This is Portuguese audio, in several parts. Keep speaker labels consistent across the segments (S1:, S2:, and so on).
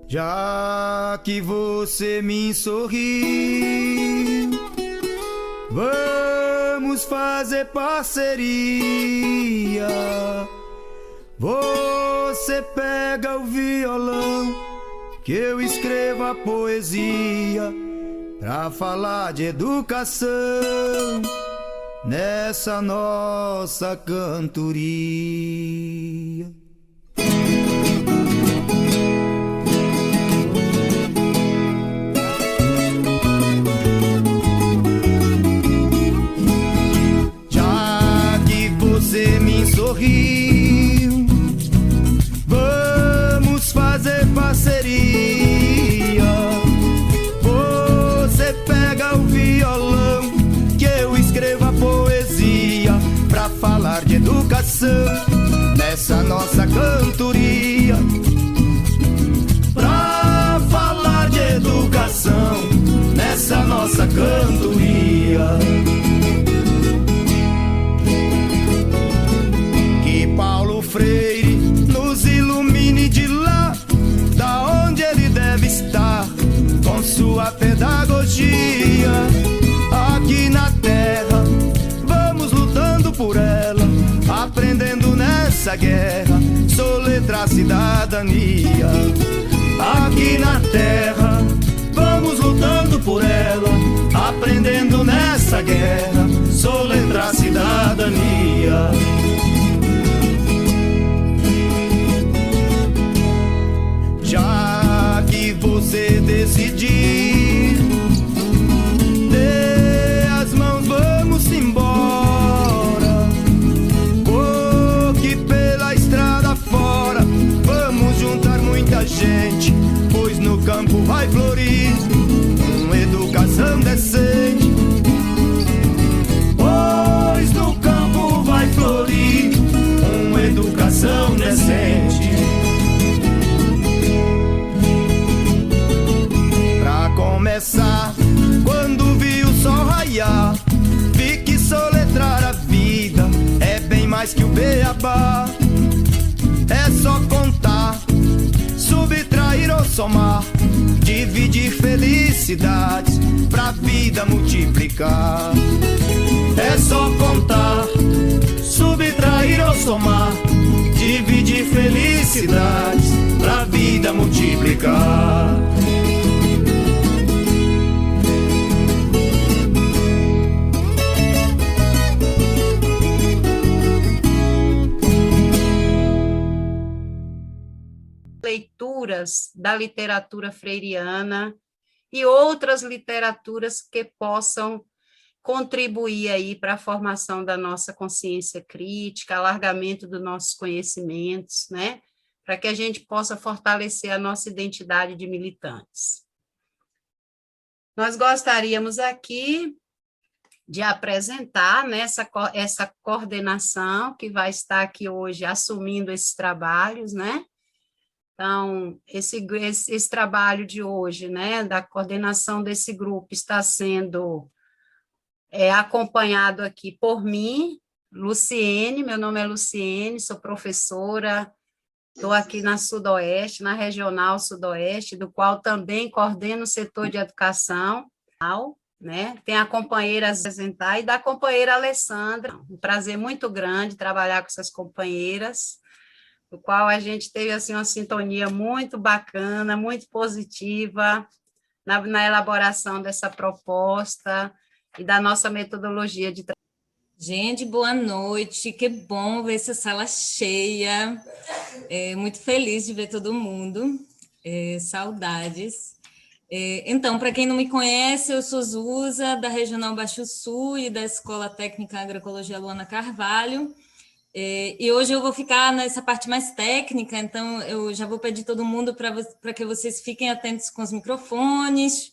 S1: Já que você me sorriu, vamos fazer parceria. Você pega o violão, que eu escrevo a poesia, pra falar de educação nessa nossa cantoria. Você me sorriu, vamos fazer parceria. Você pega o violão, que eu escrevo a poesia, pra falar de educação nessa nossa cantoria. Pra falar de educação nessa nossa cantoria. Paulo Freire nos ilumine de lá, da onde ele deve estar, com sua pedagogia. Aqui na terra, vamos lutando por ela, aprendendo nessa guerra, soletrar cidadania. Aqui na terra, vamos lutando por ela, aprendendo nessa guerra, soletrar cidadania. Já que você decidir, dê as mãos, vamos embora. Porque pela estrada fora vamos juntar muita gente, pois no campo vai florir uma educação decente. Pois no campo vai florir uma educação decente. Começar, quando vi o sol raiar, vi que soletrar a vida é bem mais que o beabá. É só contar, subtrair ou somar, dividir felicidades pra vida multiplicar. É só contar, subtrair ou somar, dividir felicidades pra vida multiplicar.
S2: Leituras da literatura freiriana e outras literaturas que possam contribuir aí para a formação da nossa consciência crítica, alargamento dos nossos conhecimentos, né? Para que a gente possa fortalecer a nossa identidade de militantes. Nós gostaríamos aqui de apresentar, né, essa coordenação que vai estar aqui hoje assumindo esses trabalhos, né? Então, esse trabalho de hoje, né, da coordenação desse grupo, está sendo acompanhado aqui por mim, Luciene, meu nome é Luciene, sou professora, estou aqui na Sudoeste, na Regional Sudoeste, do qual também coordeno o setor de educação, né? Tem a companheira a apresentar e da companheira Alessandra, um prazer muito grande trabalhar com essas companheiras, do qual a gente teve assim, uma sintonia muito bacana, muito positiva na elaboração dessa proposta e da nossa metodologia de trabalho.
S3: Gente, boa noite, que bom ver essa sala cheia, muito feliz de ver todo mundo, saudades. Então, para quem não me conhece, eu sou Zusa, da Regional Baixo Sul e da Escola Técnica Agroecologia Luana Carvalho. E hoje eu vou ficar nessa parte mais técnica, então eu já vou pedir todo mundo para que vocês fiquem atentos com os microfones,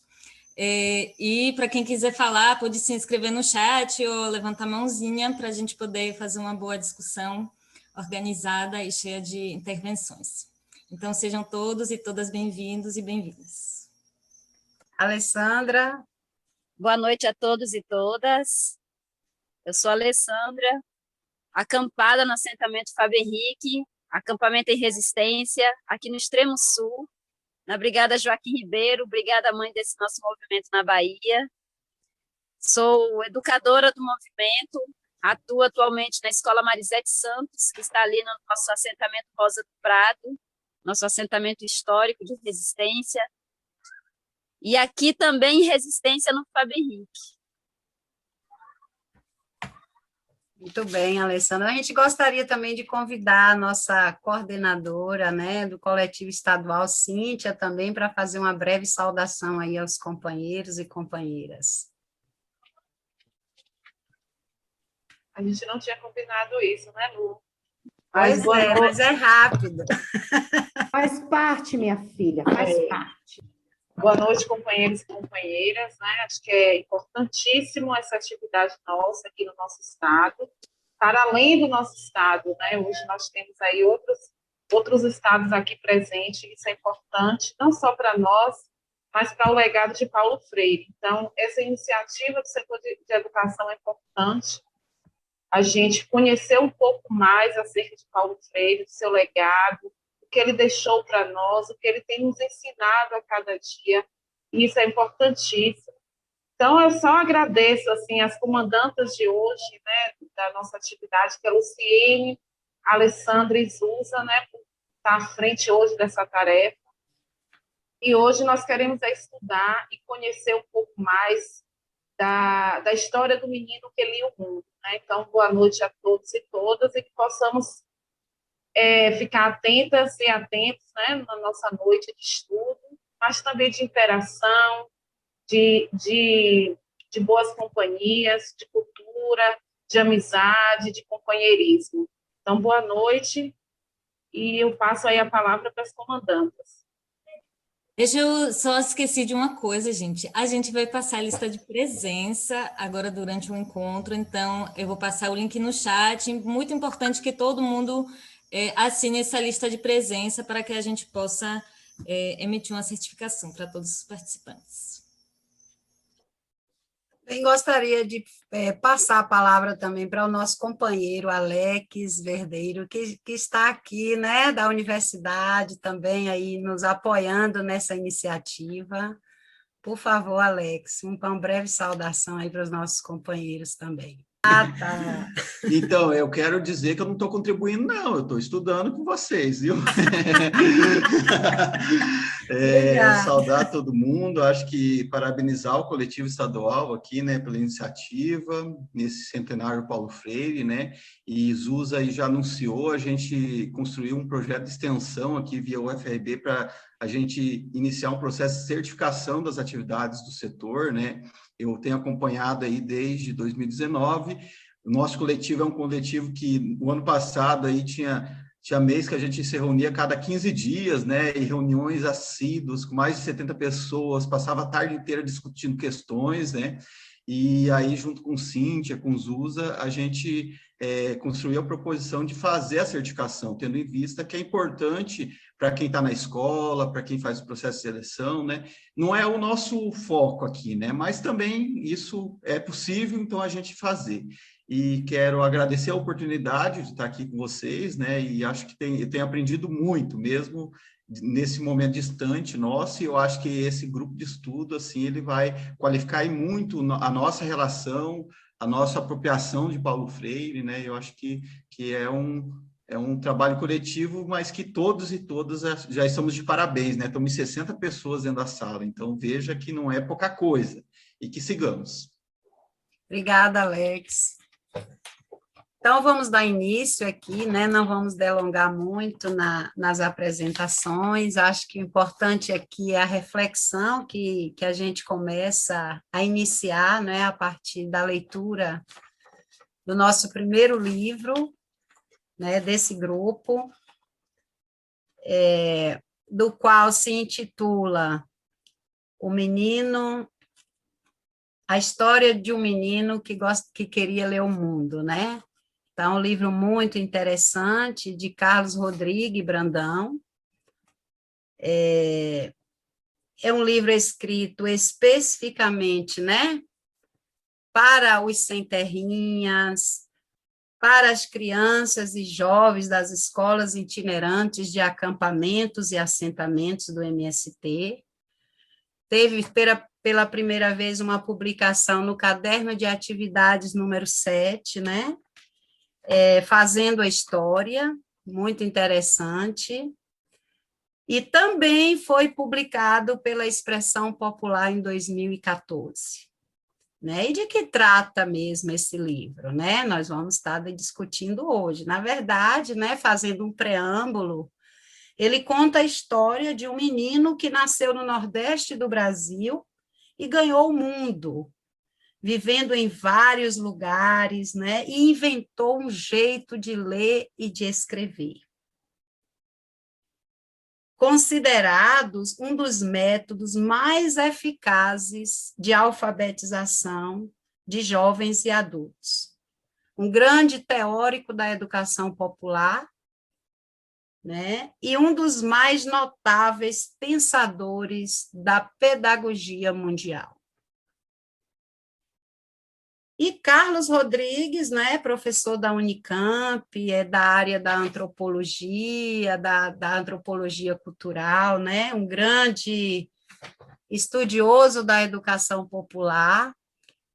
S3: e para quem quiser falar, pode se inscrever no chat ou levantar a mãozinha para a gente poder fazer uma boa discussão organizada e cheia de intervenções. Então, sejam todos e todas bem-vindos e bem-vindas.
S2: Alessandra.
S4: Boa noite a todos e todas. Eu sou a Alessandra, acampada no assentamento Fábio Henrique, acampamento em resistência, aqui no extremo sul, na Brigada Joaquim Ribeiro, brigada mãe desse nosso movimento na Bahia. Sou educadora do movimento, atuo atualmente na Escola Marisete Santos, que está ali no nosso assentamento Rosa do Prado, nosso assentamento histórico de resistência, e aqui também resistência no Fábio Henrique.
S2: Muito bem, Alessandra. A gente gostaria também de convidar a nossa coordenadora, né, do coletivo estadual, Cíntia, também para fazer uma breve saudação aí aos companheiros e companheiras.
S5: A gente não tinha combinado isso, né, Lu?
S2: Pois mas é rápido.
S6: Faz parte, minha filha, faz parte.
S5: Boa noite, companheiros e companheiras, né? Acho que é importantíssimo essa atividade nossa aqui no nosso estado, para além do nosso estado, né? Hoje nós temos aí outros estados aqui presentes, isso é importante, não só para nós, mas para o legado de Paulo Freire. Então, essa iniciativa do setor de educação é importante, a gente conhecer um pouco mais acerca de Paulo Freire, do seu legado, o que ele deixou para nós, o que ele tem nos ensinado a cada dia, e isso é importantíssimo. Então, eu só agradeço assim, as comandantas de hoje, né, da nossa atividade, que é a Luciene, a Alessandra e Zusa, né, por estar à frente hoje dessa tarefa. E hoje nós queremos estudar e conhecer um pouco mais da história do menino que lia o mundo. Né? Então, boa noite a todos e todas, e que possamos ficar atentas e atentos, né, na nossa noite de estudo, mas também de interação, de boas companhias, de cultura, de amizade, de companheirismo. Então, boa noite, e eu passo aí a palavra para as comandantas.
S3: Deixa eu só esqueci de uma coisa, gente. A gente vai passar a lista de presença agora durante o encontro, então eu vou passar o link no chat. Muito importante que todo mundo assine essa lista de presença para que a gente possa emitir uma certificação para todos os participantes.
S2: Bem, gostaria de passar a palavra também para o nosso companheiro Alex Verdeiro, que está aqui, né, da universidade também aí nos apoiando nessa iniciativa. Por favor, Alex, uma breve saudação aí para os nossos companheiros também. Ah, tá.
S7: Então, eu quero dizer que eu não estou contribuindo, não, eu estou estudando com vocês, viu? Saudar todo mundo, acho que parabenizar o coletivo estadual aqui, né, pela iniciativa, nesse centenário Paulo Freire, né, e Zusa aí já anunciou, a gente construiu um projeto de extensão aqui via UFRB para a gente iniciar um processo de certificação das atividades do setor, né, eu tenho acompanhado aí desde 2019, o nosso coletivo é um coletivo que, o ano passado, aí tinha mês que a gente se reunia a cada 15 dias, né, e reuniões assíduas, com mais de 70 pessoas, passava a tarde inteira discutindo questões, né, e aí, junto com Cíntia, com Zusa, a gente construiu a proposição de fazer a certificação, tendo em vista que é importante para quem está na escola, para quem faz o processo de seleção, né? Não é o nosso foco aqui, né? Mas também isso é possível, então a gente fazer. E quero agradecer a oportunidade de estar aqui com vocês, né? E acho que eu tenho aprendido muito, mesmo nesse momento distante nosso, e eu acho que esse grupo de estudo, assim, ele vai qualificar muito a nossa relação, a nossa apropriação de Paulo Freire, né? Eu acho que é um trabalho coletivo, mas que todos e todas já estamos de parabéns, né? Estamos 60 pessoas dentro da sala, então veja que não é pouca coisa, e que sigamos.
S2: Obrigada, Alex. Então, vamos dar início aqui, né? Não vamos delongar muito nas apresentações, acho que o importante aqui é a reflexão que a gente começa a iniciar, né? A partir da leitura do nosso primeiro livro, né, desse grupo, do qual se intitula A História de um Menino que Queria Ler o Mundo, né? Então, um livro muito interessante, de Carlos Rodrigues Brandão. É um livro escrito especificamente, né, para os sem terrinhas, para as crianças e jovens das escolas itinerantes de acampamentos e assentamentos do MST. Teve pela primeira vez uma publicação no Caderno de Atividades número 7, né? Fazendo a História, muito interessante. E também foi publicado pela Expressão Popular em 2014. Né? E de que trata mesmo esse livro, né? Nós vamos estar discutindo hoje. Na verdade, né, fazendo um preâmbulo, ele conta a história de um menino que nasceu no Nordeste do Brasil e ganhou o mundo, vivendo em vários lugares, né? E inventou um jeito de ler e de escrever. Considerados um dos métodos mais eficazes de alfabetização de jovens e adultos. Um grande teórico da educação popular, né? E um dos mais notáveis pensadores da pedagogia mundial. E Carlos Rodrigues, né, professor da Unicamp, é da área da antropologia, da antropologia cultural, né, um grande estudioso da educação popular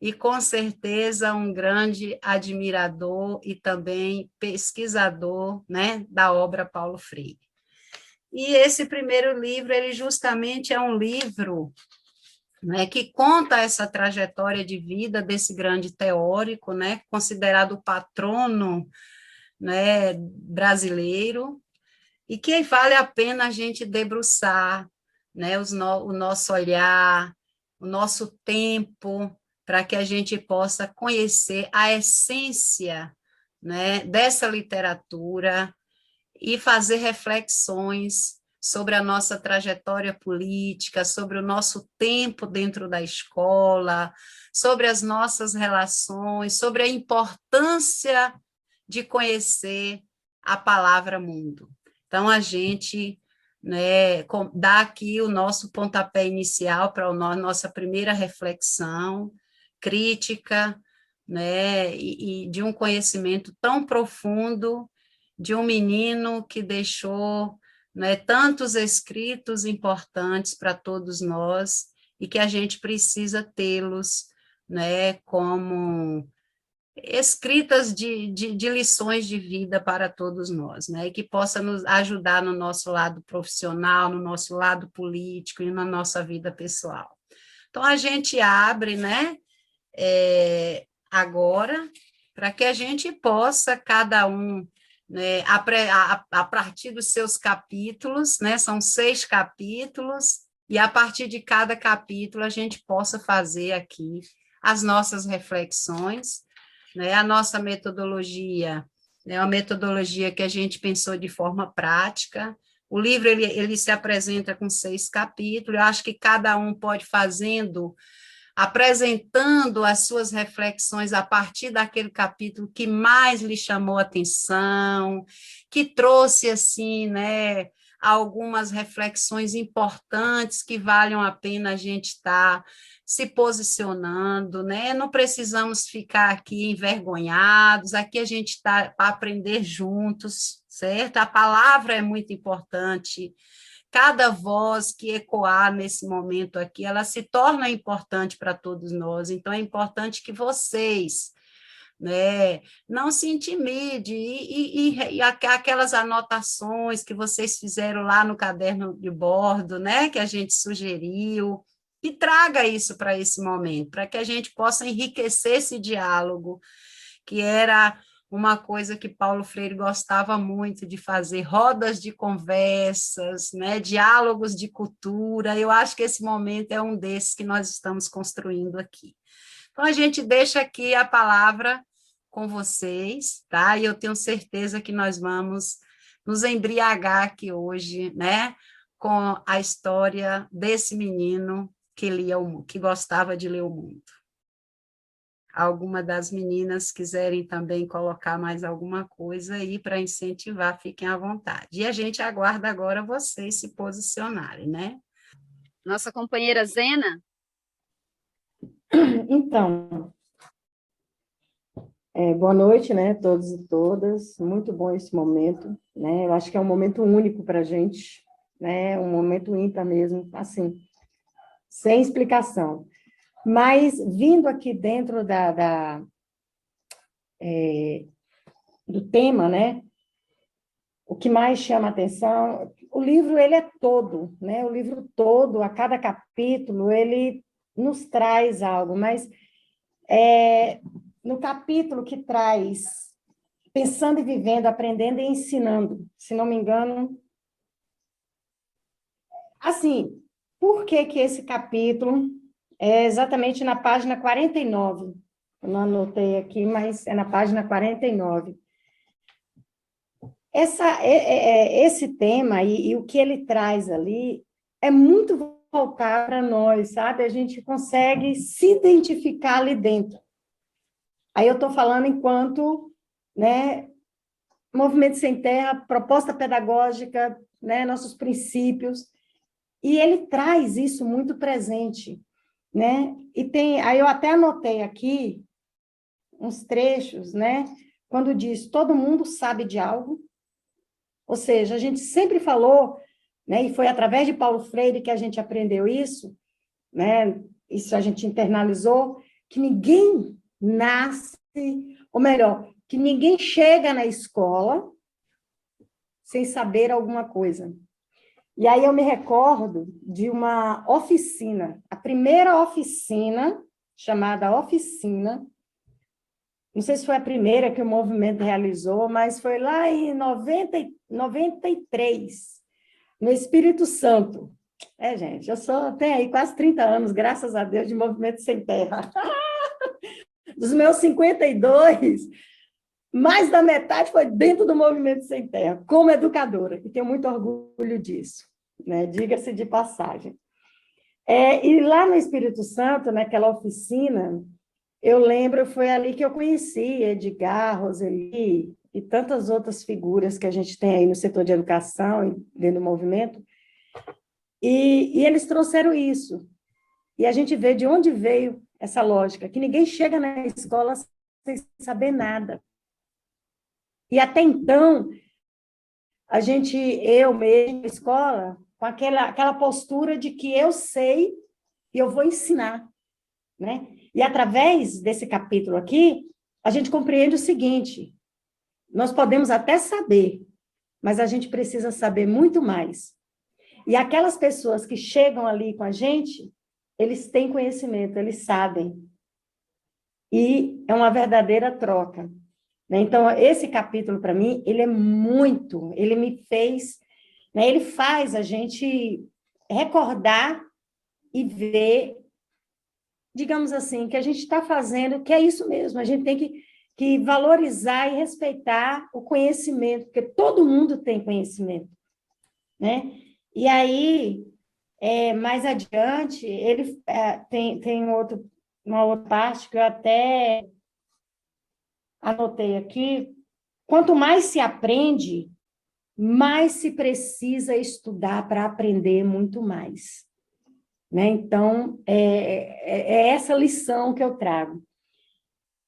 S2: e, com certeza, um grande admirador e também pesquisador, né, da obra Paulo Freire. E esse primeiro livro, ele justamente é um livro, né, que conta essa trajetória de vida desse grande teórico, né, considerado o patrono, né, brasileiro, e que vale a pena a gente debruçar, né, o nosso olhar, o nosso tempo, para que a gente possa conhecer a essência, né, dessa literatura e fazer reflexões sobre a nossa trajetória política, sobre o nosso tempo dentro da escola, sobre as nossas relações, sobre a importância de conhecer a palavra mundo. Então, a gente, né, dá aqui o nosso pontapé inicial para a nossa primeira reflexão crítica, né, e de um conhecimento tão profundo de um menino que deixou, né, tantos escritos importantes para todos nós e que a gente precisa tê-los, né, como escritas de lições de vida para todos nós, né, e que possa nos ajudar no nosso lado profissional, no nosso lado político e na nossa vida pessoal. Então, a gente abre, né, agora, para que a gente possa, cada um, né, a partir dos seus capítulos, né, são 6 capítulos, e a partir de cada capítulo a gente possa fazer aqui as nossas reflexões, né, a nossa metodologia, né, uma metodologia que a gente pensou de forma prática. O livro ele se apresenta com 6 capítulos, eu acho que cada um pode apresentando as suas reflexões a partir daquele capítulo que mais lhe chamou a atenção, que trouxe, assim, né, algumas reflexões importantes que valham a pena a gente estar se posicionando, né? Não precisamos ficar aqui envergonhados, aqui a gente está para aprender juntos, certo? A palavra é muito importante. Cada voz que ecoar nesse momento aqui, ela se torna importante para todos nós. Então, é importante que vocês, né, não se intimide e aquelas anotações que vocês fizeram lá no caderno de bordo, né, que a gente sugeriu, e traga isso para esse momento, para que a gente possa enriquecer esse diálogo, que era uma coisa que Paulo Freire gostava muito de fazer, rodas de conversas, né, diálogos de cultura. Eu acho que esse momento é um desses que nós estamos construindo aqui. Então, a gente deixa aqui a palavra com vocês, tá? E eu tenho certeza que nós vamos nos embriagar aqui hoje, né, com a história desse menino que gostava de ler o mundo. Alguma das meninas quiserem também colocar mais alguma coisa aí para incentivar, fiquem à vontade. E a gente aguarda agora vocês se posicionarem, né?
S4: Nossa companheira Zena?
S6: Então, Boa noite, né, todos e todas. Muito bom esse momento, né? Eu acho que é um momento único para a gente, né? Um momento ímpar mesmo, assim, sem explicação. Mas vindo aqui dentro do tema, né? O que mais chama a atenção, o livro ele é todo, né? O livro todo, a cada capítulo, ele nos traz algo, mas no capítulo que traz Pensando e Vivendo, Aprendendo e Ensinando, se não me engano, assim, por que que esse capítulo é exatamente na página 49? Eu não anotei aqui, mas é na página 49. Esse tema e o que ele traz ali é muito voltado para nós, sabe? A gente consegue se identificar ali dentro. Aí eu estou falando enquanto, né, Movimento Sem Terra, proposta pedagógica, né, nossos princípios, e ele traz isso muito presente, né? E aí eu até anotei aqui uns trechos, né? Quando diz, todo mundo sabe de algo, ou seja, a gente sempre falou, né, e foi através de Paulo Freire que a gente aprendeu isso, né? Isso a gente internalizou, que ninguém nasce, ou melhor, que ninguém chega na escola sem saber alguma coisa. E aí eu me recordo de uma oficina, a primeira oficina, chamada Oficina, não sei se foi a primeira que o movimento realizou, mas foi lá em 93, no Espírito Santo. Gente, tenho aí quase 30 anos, graças a Deus, de Movimento Sem Terra. Dos meus 52, mais da metade foi dentro do Movimento Sem Terra, como educadora, e tenho muito orgulho disso, né? Diga-se de passagem. E lá no Espírito Santo, naquela oficina, eu lembro, foi ali que eu conheci Edgar, Roseli e tantas outras figuras que a gente tem aí no setor de educação e dentro do movimento, e eles trouxeram isso. E a gente vê de onde veio essa lógica, que ninguém chega na escola sem saber nada. E até então, eu mesmo, na escola, com aquela postura de que eu sei e eu vou ensinar, né? E através desse capítulo aqui, a gente compreende o seguinte: nós podemos até saber, mas a gente precisa saber muito mais. E aquelas pessoas que chegam ali com a gente, eles têm conhecimento, eles sabem. E é uma verdadeira troca, né? Então, esse capítulo, para mim, ele me fez, né? Ele faz a gente recordar e ver, digamos assim, que a gente está fazendo, que é isso mesmo, a gente tem que valorizar e respeitar o conhecimento, porque todo mundo tem conhecimento, né? E aí, mais adiante, ele tem uma outra parte que eu até anotei aqui: quanto mais se aprende, mais se precisa estudar para aprender muito mais. Né? Então, é essa lição que eu trago.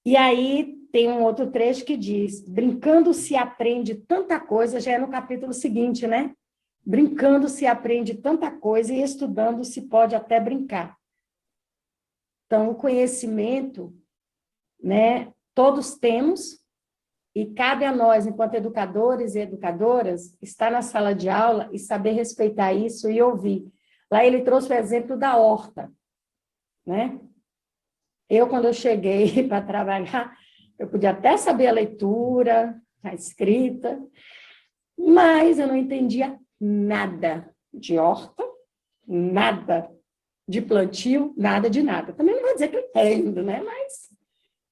S6: E aí tem um outro trecho que diz, brincando se aprende tanta coisa, já é no capítulo seguinte, né? Brincando se aprende tanta coisa e estudando se pode até brincar. Então, o conhecimento, né, todos temos, e cabe a nós, enquanto educadores e educadoras, estar na sala de aula e saber respeitar isso e ouvir. Lá ele trouxe o exemplo da horta, né? Quando eu cheguei para trabalhar, eu podia até saber a leitura, a escrita, mas eu não entendia nada de horta, nada de plantio, nada de nada. Também não vou dizer que eu entendo, né? Mas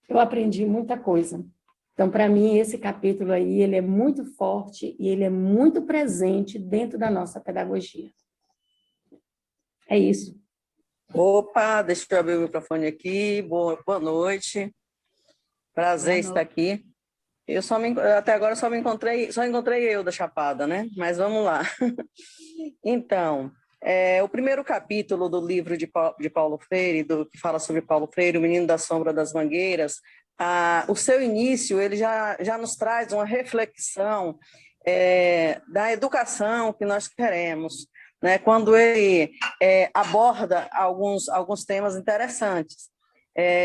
S6: eu aprendi muita coisa. Então, para mim, esse capítulo aí, ele é muito forte e ele é muito presente dentro da nossa pedagogia. É isso.
S8: Opa, deixa eu abrir o microfone aqui. Boa noite. Prazer estar aqui. Até agora só encontrei eu da Chapada, né? Mas vamos lá. Então, o primeiro capítulo do livro de Paulo Freire, que fala sobre Paulo Freire, O Menino da Sombra das Mangueiras, o seu início ele já nos traz uma reflexão da educação que nós queremos, né? Quando ele aborda alguns temas interessantes.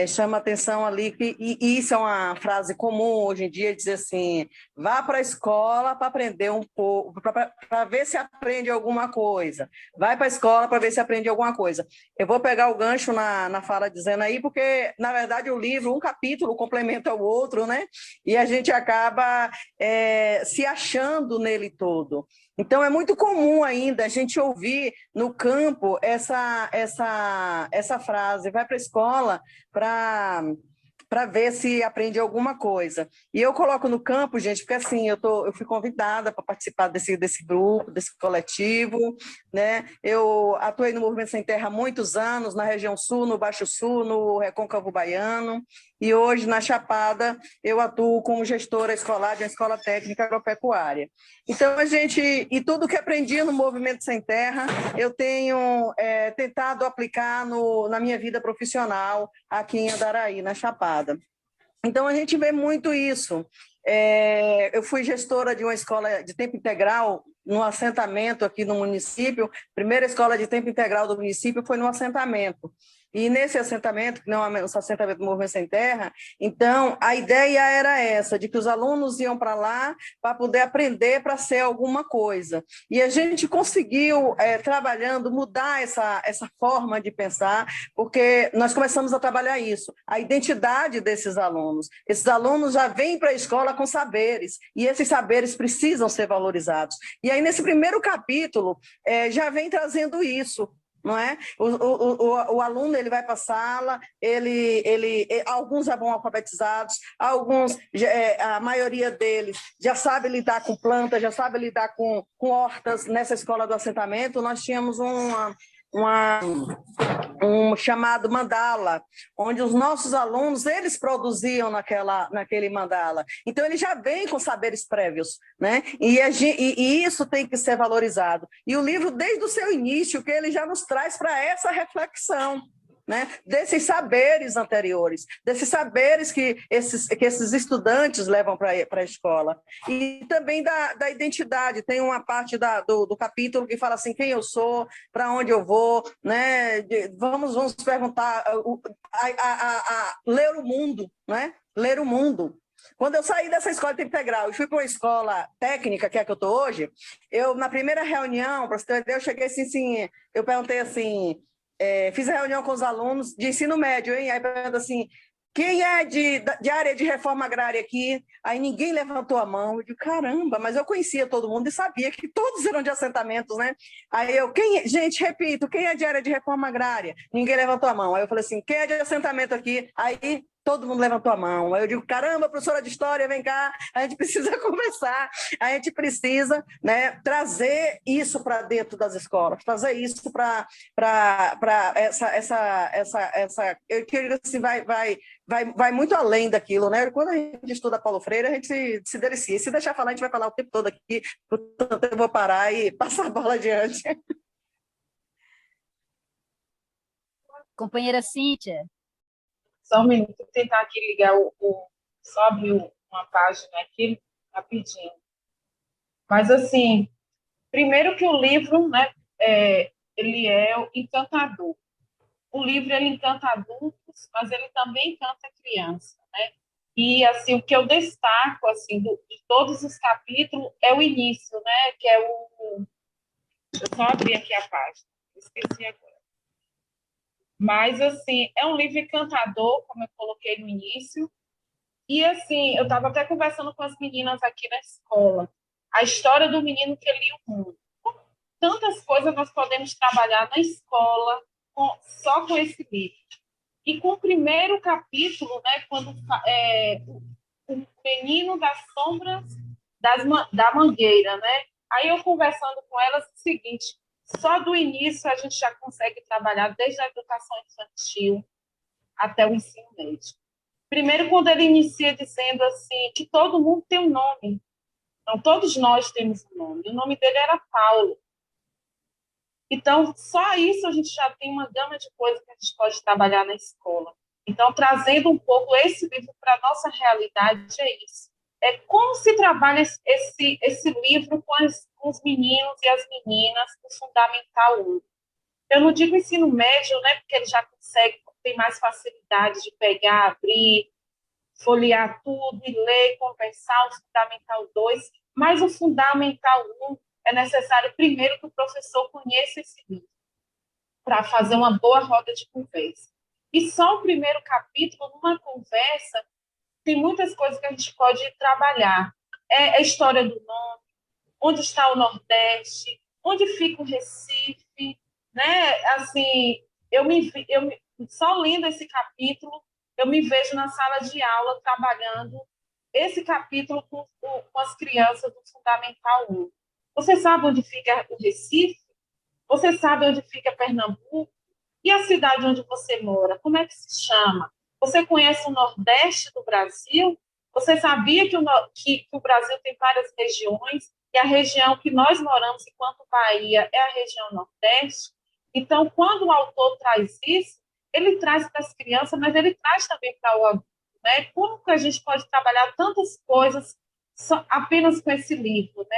S8: Chama atenção ali e isso é uma frase comum hoje em dia, dizer assim, vá para a escola para aprender um pouco, para ver se aprende alguma coisa, vai para a escola para ver se aprende alguma coisa. Eu vou pegar o gancho na fala dizendo aí, porque, na verdade, o livro, um capítulo complementa o outro, né? E a gente acaba se achando nele todo. Então, é muito comum ainda a gente ouvir no campo essa frase, vai para a escola para ver se aprende alguma coisa. E eu coloco no campo, gente, porque assim, eu fui convidada para participar desse grupo, desse coletivo, né? Eu atuei no Movimento Sem Terra há muitos anos, na região sul, no Baixo Sul, no Recôncavo Baiano, e hoje, na Chapada, eu atuo como gestora escolar de uma escola técnica agropecuária. Então, e tudo que aprendi no Movimento Sem Terra, eu tenho tentado aplicar na minha vida profissional aqui em Andaraí, na Chapada. Então, a gente vê muito isso. Eu fui gestora de uma escola de tempo integral no assentamento aqui no município. Primeira escola de tempo integral do município foi no assentamento. E nesse assentamento, que não é o assentamento do Movimento Sem Terra, então a ideia era essa, de que os alunos iam para lá para poder aprender para ser alguma coisa. E a gente conseguiu, trabalhando, mudar essa forma de pensar, porque nós começamos a trabalhar isso, a identidade desses alunos. Esses alunos já vêm para a escola com saberes, e esses saberes precisam ser valorizados. E aí, nesse primeiro capítulo, já vem trazendo isso. Não é? O aluno ele vai para a sala, alguns já vão alfabetizados, alguns, a maioria deles já sabe lidar com plantas, já sabe lidar com hortas. Nessa escola do assentamento, nós tínhamos um chamado mandala, onde os nossos alunos, eles produziam naquele mandala. Então, ele já vem com saberes prévios, né? E isso tem que ser valorizado. E o livro, desde o seu início, que ele já nos traz para essa reflexão, né? Desses saberes anteriores, desses saberes que esses estudantes levam para a escola. E também da identidade. Tem uma parte do capítulo que fala assim, quem eu sou, para onde eu vou, né? Vamos perguntar, ler o mundo, né? Ler o mundo. Quando eu saí dessa escola de tempo integral e fui para uma escola técnica, que é a que eu estou hoje, na primeira reunião, para você ter ideia, eu cheguei assim, eu perguntei assim, fiz a reunião com os alunos de ensino médio, hein? Aí pergunta assim, quem é de área de reforma agrária aqui? Aí ninguém levantou a mão. Eu digo, caramba, mas eu conhecia todo mundo e sabia que todos eram de assentamentos, né? Aí gente, repito, quem é de área de reforma agrária? Ninguém levantou a mão. Aí eu falei assim, quem é de assentamento aqui? Aí todo mundo levantou a mão. Aí eu digo, caramba, professora de história, vem cá, a gente precisa conversar, a gente precisa, né, trazer isso para dentro das escolas, trazer isso para essa. Eu queria assim, vai muito além daquilo, né? Quando a gente estuda Paulo Freire, a gente se delicia. E se deixar falar, a gente vai falar o tempo todo aqui, portanto, eu vou parar e passar a bola adiante.
S4: Companheira Cíntia.
S5: Só um minuto, vou tentar aqui ligar só abrir uma página aqui, rapidinho. Mas, assim, primeiro que o livro, né, ele é encantador. O livro, ele encanta adultos, mas ele também encanta criança, né? E, assim, o que eu destaco, assim, de todos os capítulos é o início, né, que é Eu só abri aqui a página, esqueci agora. Mas, assim, é um livro encantador, como eu coloquei no início. E, assim, eu estava até conversando com as meninas aqui na escola. A história do menino que lia o mundo. Tantas coisas nós podemos trabalhar na escola só com esse livro. E com o primeiro capítulo, né, quando o menino das sombras da mangueira, né? Aí eu conversando com elas, o seguinte... Só do início a gente já consegue trabalhar desde a educação infantil até o ensino médio. Primeiro, quando ele inicia dizendo assim, que todo mundo tem um nome. Então, todos nós temos um nome. O nome dele era Paulo. Então, só isso a gente já tem uma gama de coisas que a gente pode trabalhar na escola. Então, trazendo um pouco esse livro para a nossa realidade, é isso. É como se trabalha esse livro com os meninos e as meninas do Fundamental 1. Eu não digo ensino médio, né, porque ele já consegue, tem mais facilidade de pegar, abrir, folhear tudo e ler, conversar, o Fundamental 2, mas o Fundamental 1 é necessário primeiro que o professor conheça esse livro, para fazer uma boa roda de conversa. E só o primeiro capítulo, numa conversa, tem muitas coisas que a gente pode trabalhar. É a história do nome, onde está o Nordeste, onde fica o Recife, né? Assim, só lendo esse capítulo, eu me vejo na sala de aula trabalhando esse capítulo com as crianças do Fundamental 1. Você sabe onde fica o Recife? Você sabe onde fica Pernambuco? E a cidade onde você mora? Como é que se chama? Você conhece o Nordeste do Brasil? Você sabia que o Brasil tem várias regiões? E a região que nós moramos, enquanto Bahia, é a região Nordeste? Então, quando o autor traz isso, ele traz para as crianças, mas ele traz também para o adulto, né? Como que a gente pode trabalhar tantas coisas apenas com esse livro, né?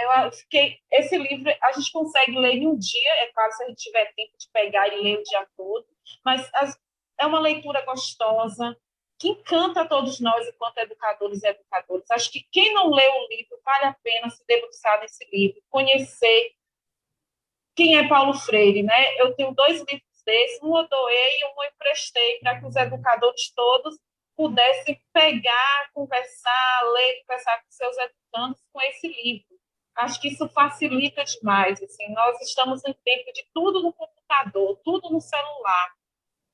S5: Esse livro a gente consegue ler em um dia, é claro, se a gente tiver tempo de pegar e ler o dia todo, mas é uma leitura gostosa, que encanta todos nós, enquanto educadores e educadoras. Acho que quem não leu o livro, vale a pena se debruçar nesse livro, conhecer quem é Paulo Freire, né? Eu tenho 2 livros desses, um eu doei e um eu emprestei, para que os educadores todos pudessem pegar, conversar, ler, conversar com seus educandos com esse livro. Acho que isso facilita demais. Assim, nós estamos em tempo de tudo no computador, tudo no celular,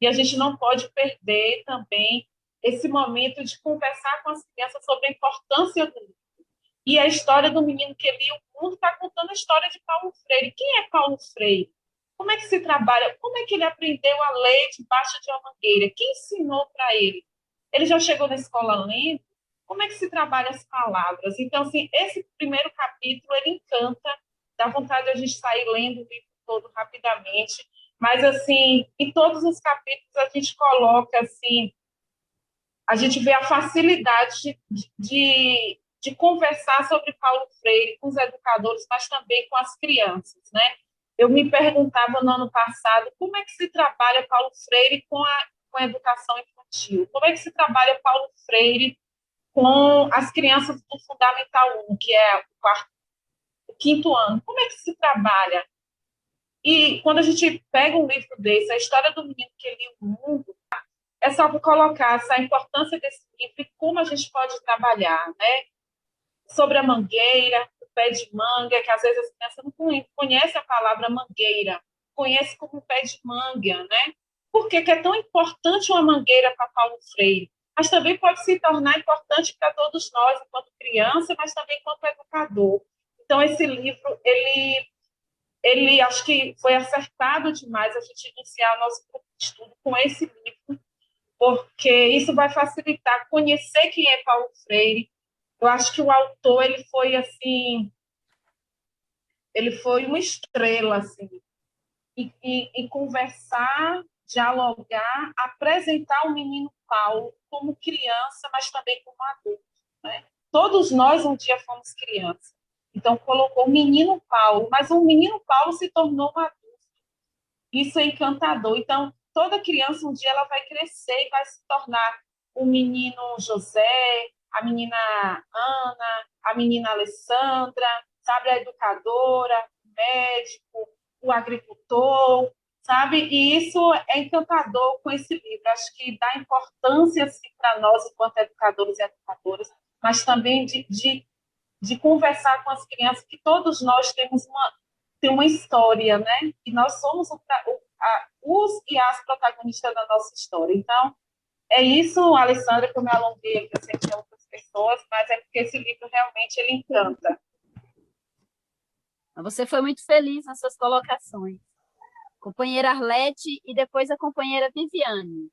S5: e a gente não pode perder também esse momento de conversar com as crianças sobre a importância do livro. E a história do menino que lia o mundo está contando a história de Paulo Freire. Quem é Paulo Freire? Como é que se trabalha? Como é que ele aprendeu a ler debaixo de uma mangueira? Quem ensinou para ele? Ele já chegou na escola lendo? Como é que se trabalha as palavras? Então, assim, esse primeiro capítulo, ele encanta, dá vontade de a gente sair lendo o livro todo rapidamente, mas, assim, em todos os capítulos a gente coloca, assim, a gente vê a facilidade de conversar sobre Paulo Freire com os educadores, mas também com as crianças, né? Eu me perguntava no ano passado como é que se trabalha Paulo Freire com a educação infantil, como é que se trabalha Paulo Freire com as crianças do Fundamental 1, que é o 5º ano, como é que se trabalha? E quando a gente pega um livro desse, a história do menino que lia o mundo, é só para colocar essa importância desse livro e como a gente pode trabalhar, né? Sobre a mangueira, o pé de manga, que às vezes as crianças não conhecem a palavra mangueira, conhece como pé de manga, né? Por que é tão importante uma mangueira para Paulo Freire? Mas também pode se tornar importante para todos nós, enquanto criança, mas também enquanto educador. Então, esse livro, ele acho que foi acertado demais a gente iniciar o nosso grupo de estudo com esse livro, porque isso vai facilitar conhecer quem é Paulo Freire. Eu acho que o autor, ele foi assim, ele foi uma estrela, assim, e conversar, dialogar, apresentar o menino Paulo como criança, mas também como adulto, né? Todos nós um dia fomos crianças. Então, colocou o menino Paulo, mas o menino Paulo se tornou um adulto. Isso é encantador. Então, toda criança, um dia, ela vai crescer e vai se tornar o menino José, a menina Ana, a menina Alessandra, sabe, a educadora, o médico, o agricultor, sabe? E isso é encantador com esse livro. Acho que dá importância, assim, para nós, enquanto educadores e educadoras, mas também de conversar com as crianças, que todos nós temos uma história, né? E nós somos os e as protagonistas da nossa história. Então, é isso, Alessandra, que eu me alonguei, que eu sei que tem outras pessoas, mas é porque esse livro realmente ele encanta.
S4: Você foi muito feliz nas suas colocações. Companheira Arlete e depois a companheira Viviane.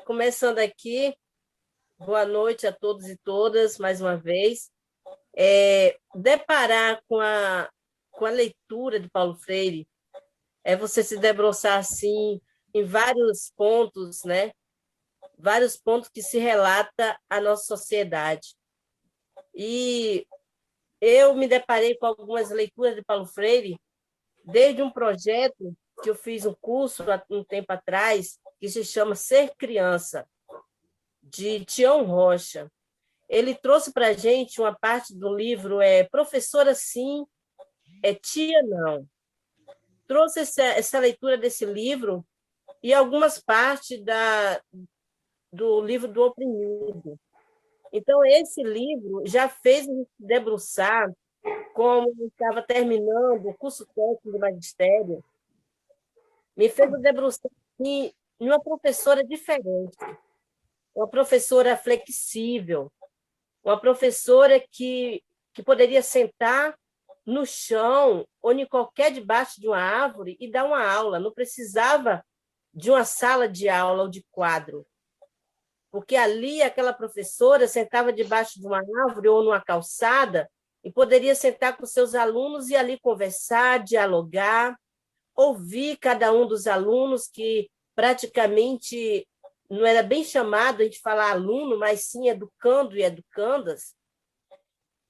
S9: Começando aqui, boa noite a todos e todas, mais uma vez. deparar com a leitura de Paulo Freire, é você se debruçar assim em vários pontos, né? Vários pontos que se relata a nossa sociedade. E eu me deparei com algumas leituras de Paulo Freire, desde um projeto que eu fiz um curso há um tempo atrás, que se chama Ser Criança, de Tião Rocha. Ele trouxe para a gente uma parte do livro, Professora Sim, Tia Não. Trouxe essa leitura desse livro e algumas partes do livro do Oprimido. Então, esse livro já fez me debruçar, como estava terminando o curso técnico do magistério, me fez debruçar em uma professora diferente, uma professora flexível, uma professora que poderia sentar no chão ou em qualquer debaixo de uma árvore e dar uma aula, não precisava de uma sala de aula ou de quadro, porque ali aquela professora sentava debaixo de uma árvore ou numa calçada e poderia sentar com seus alunos e ali conversar, dialogar, ouvir cada um dos alunos, que praticamente não era bem chamado a gente falar aluno, mas sim educando e educandas.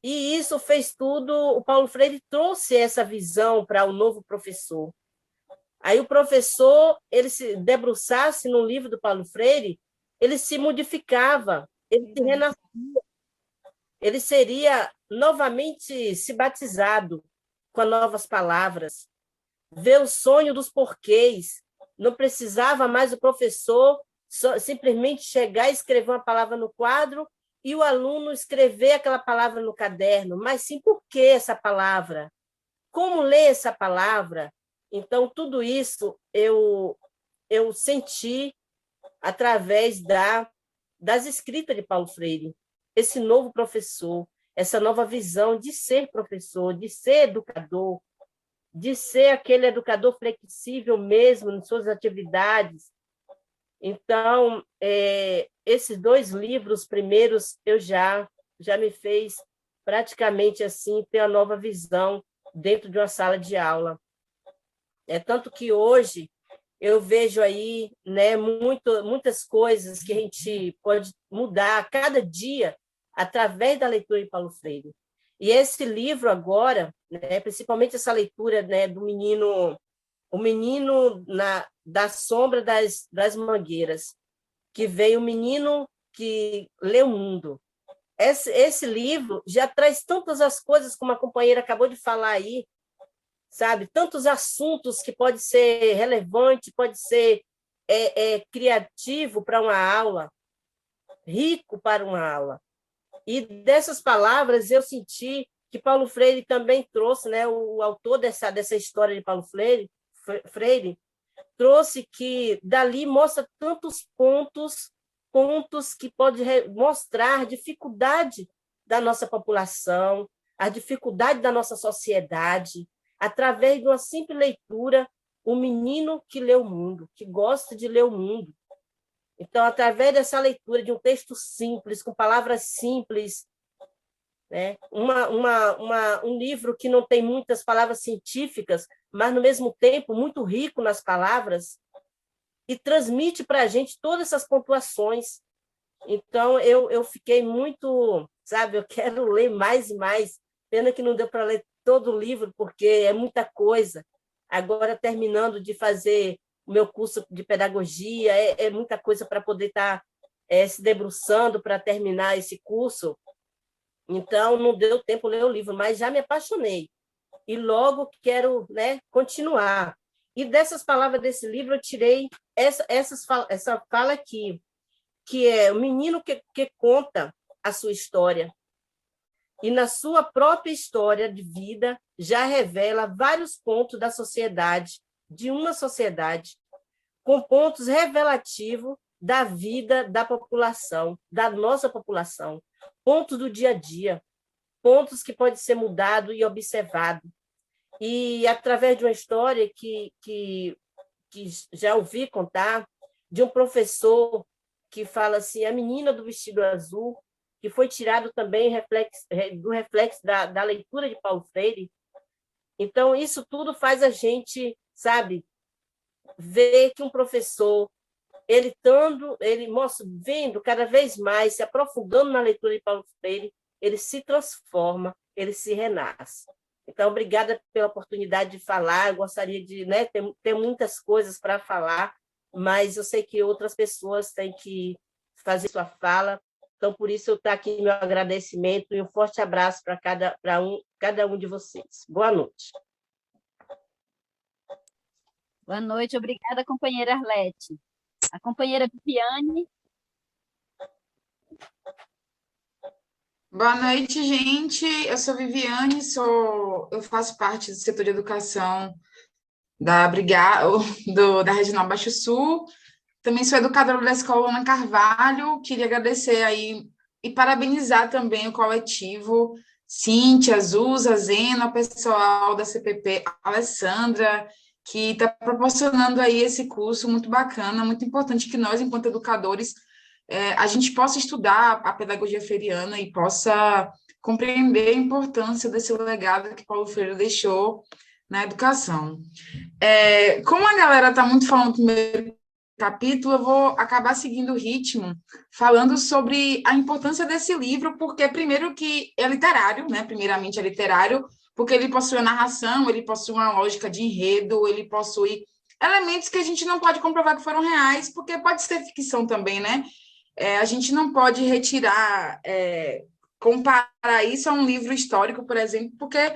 S9: E isso fez tudo, o Paulo Freire trouxe essa visão para o novo professor. Aí o professor, ele se debruçasse no livro do Paulo Freire, ele se modificava, ele se renascia, ele seria novamente se batizado com novas palavras, ver o sonho dos porquês, não precisava mais o professor simplesmente chegar e escrever uma palavra no quadro e o aluno escrever aquela palavra no caderno, mas sim por que essa palavra? Como ler essa palavra? Então, tudo isso eu senti através das escritas de Paulo Freire, esse novo professor, essa nova visão de ser professor, de ser educador, de ser aquele educador flexível mesmo em suas atividades. Então, esses 2 livros primeiros eu já me fez praticamente assim ter uma nova visão dentro de uma sala de aula. Tanto que hoje eu vejo aí, né, muitas coisas que a gente pode mudar a cada dia através da leitura de Paulo Freire. E esse livro agora, né, principalmente essa leitura, né, do menino, o menino da sombra das mangueiras, que veio o menino que lê o mundo. Esse livro já traz tantas as coisas, como a companheira acabou de falar aí, sabe? Tantos assuntos que pode ser relevante, pode ser criativo para uma aula, rico para uma aula. E dessas palavras eu senti que Paulo Freire também trouxe, né, o autor dessa história de Paulo Freire trouxe que dali mostra tantos pontos que pode mostrar a dificuldade da nossa população, a dificuldade da nossa sociedade, através de uma simples leitura, o menino que lê o mundo, que gosta de ler o mundo. Então, através dessa leitura de um texto simples, com palavras simples, né? Um livro que não tem muitas palavras científicas, mas, no mesmo tempo, muito rico nas palavras, e transmite para a gente todas essas pontuações. Então, eu fiquei muito, sabe, eu quero ler mais e mais. Pena que não deu para ler todo o livro, porque é muita coisa. Agora, terminando de fazer o meu curso de pedagogia, é muita coisa para poder estar se debruçando para terminar esse curso. Então, não deu tempo ler o livro, mas já me apaixonei. E logo quero, né, continuar. E dessas palavras desse livro, eu tirei essa fala aqui, que é o menino que conta a sua história. E, na sua própria história de vida, já revela vários pontos da sociedade, de uma sociedade, com pontos revelativos da vida da população, da nossa população, pontos do dia a dia, pontos que pode ser mudado e observado. E, através de uma história que já ouvi contar, de um professor que fala assim, a menina do vestido azul, que foi tirado também do reflexo da leitura de Paulo Freire. Então, isso tudo faz a gente, sabe, ver que um professor, ele vendo cada vez mais, se aprofundando na leitura de Paulo Freire, ele se transforma, ele se renasce. Então, obrigada pela oportunidade de falar. Eu gostaria de, né, ter muitas coisas para falar, mas eu sei que outras pessoas têm que fazer sua fala. Então, por isso, eu estou aqui meu agradecimento e um forte abraço para cada um de vocês. Boa noite.
S4: Boa noite, obrigada, companheira Arlete. A companheira Viviane.
S10: Boa noite, gente. Eu sou Viviane, eu faço parte do setor de educação da da Regional Baixo Sul. Também sou educadora da Escola Ana Carvalho. Queria agradecer aí e parabenizar também o coletivo, Cíntia, Zuza, Zena, o pessoal da CPP, Alessandra, que está proporcionando aí esse curso muito bacana, muito importante que nós, enquanto educadores, a gente possa estudar a pedagogia freiriana e possa compreender a importância desse legado que Paulo Freire deixou na educação. Como a galera está muito falando no primeiro capítulo, eu vou acabar seguindo o ritmo, falando sobre a importância desse livro, porque, primeiro, que é literário, né? Primeiramente é literário, porque ele possui a narração, ele possui uma lógica de enredo, ele possui elementos que a gente não pode comprovar que foram reais, porque pode ser ficção também, né? A gente não pode retirar, comparar isso a um livro histórico, por exemplo, porque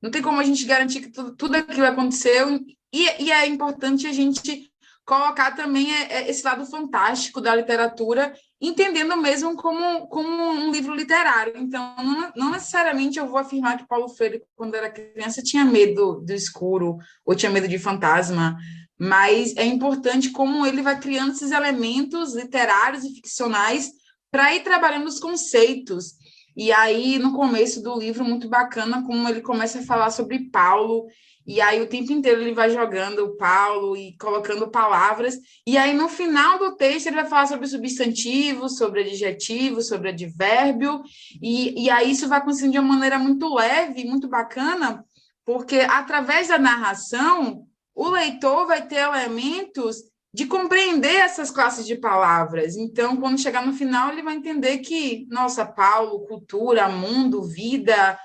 S10: não tem como a gente garantir que tudo aquilo aconteceu, e é importante a gente colocar também esse lado fantástico da literatura, entendendo mesmo como um livro literário. Então, não necessariamente eu vou afirmar que Paulo Freire, quando era criança, tinha medo do escuro, ou tinha medo de fantasma, mas é importante como ele vai criando esses elementos literários e ficcionais para ir trabalhando os conceitos. E aí, no começo do livro, muito bacana como ele começa a falar sobre Paulo, e aí o tempo inteiro ele vai jogando o Paulo e colocando palavras, e aí no final do texto ele vai falar sobre substantivo, sobre adjetivo, sobre advérbio, e aí isso vai acontecendo de uma maneira muito leve, muito bacana, porque através da narração, o leitor vai ter elementos de compreender essas classes de palavras. Então, quando chegar no final, ele vai entender que, nossa, Paulo, cultura, mundo, vida,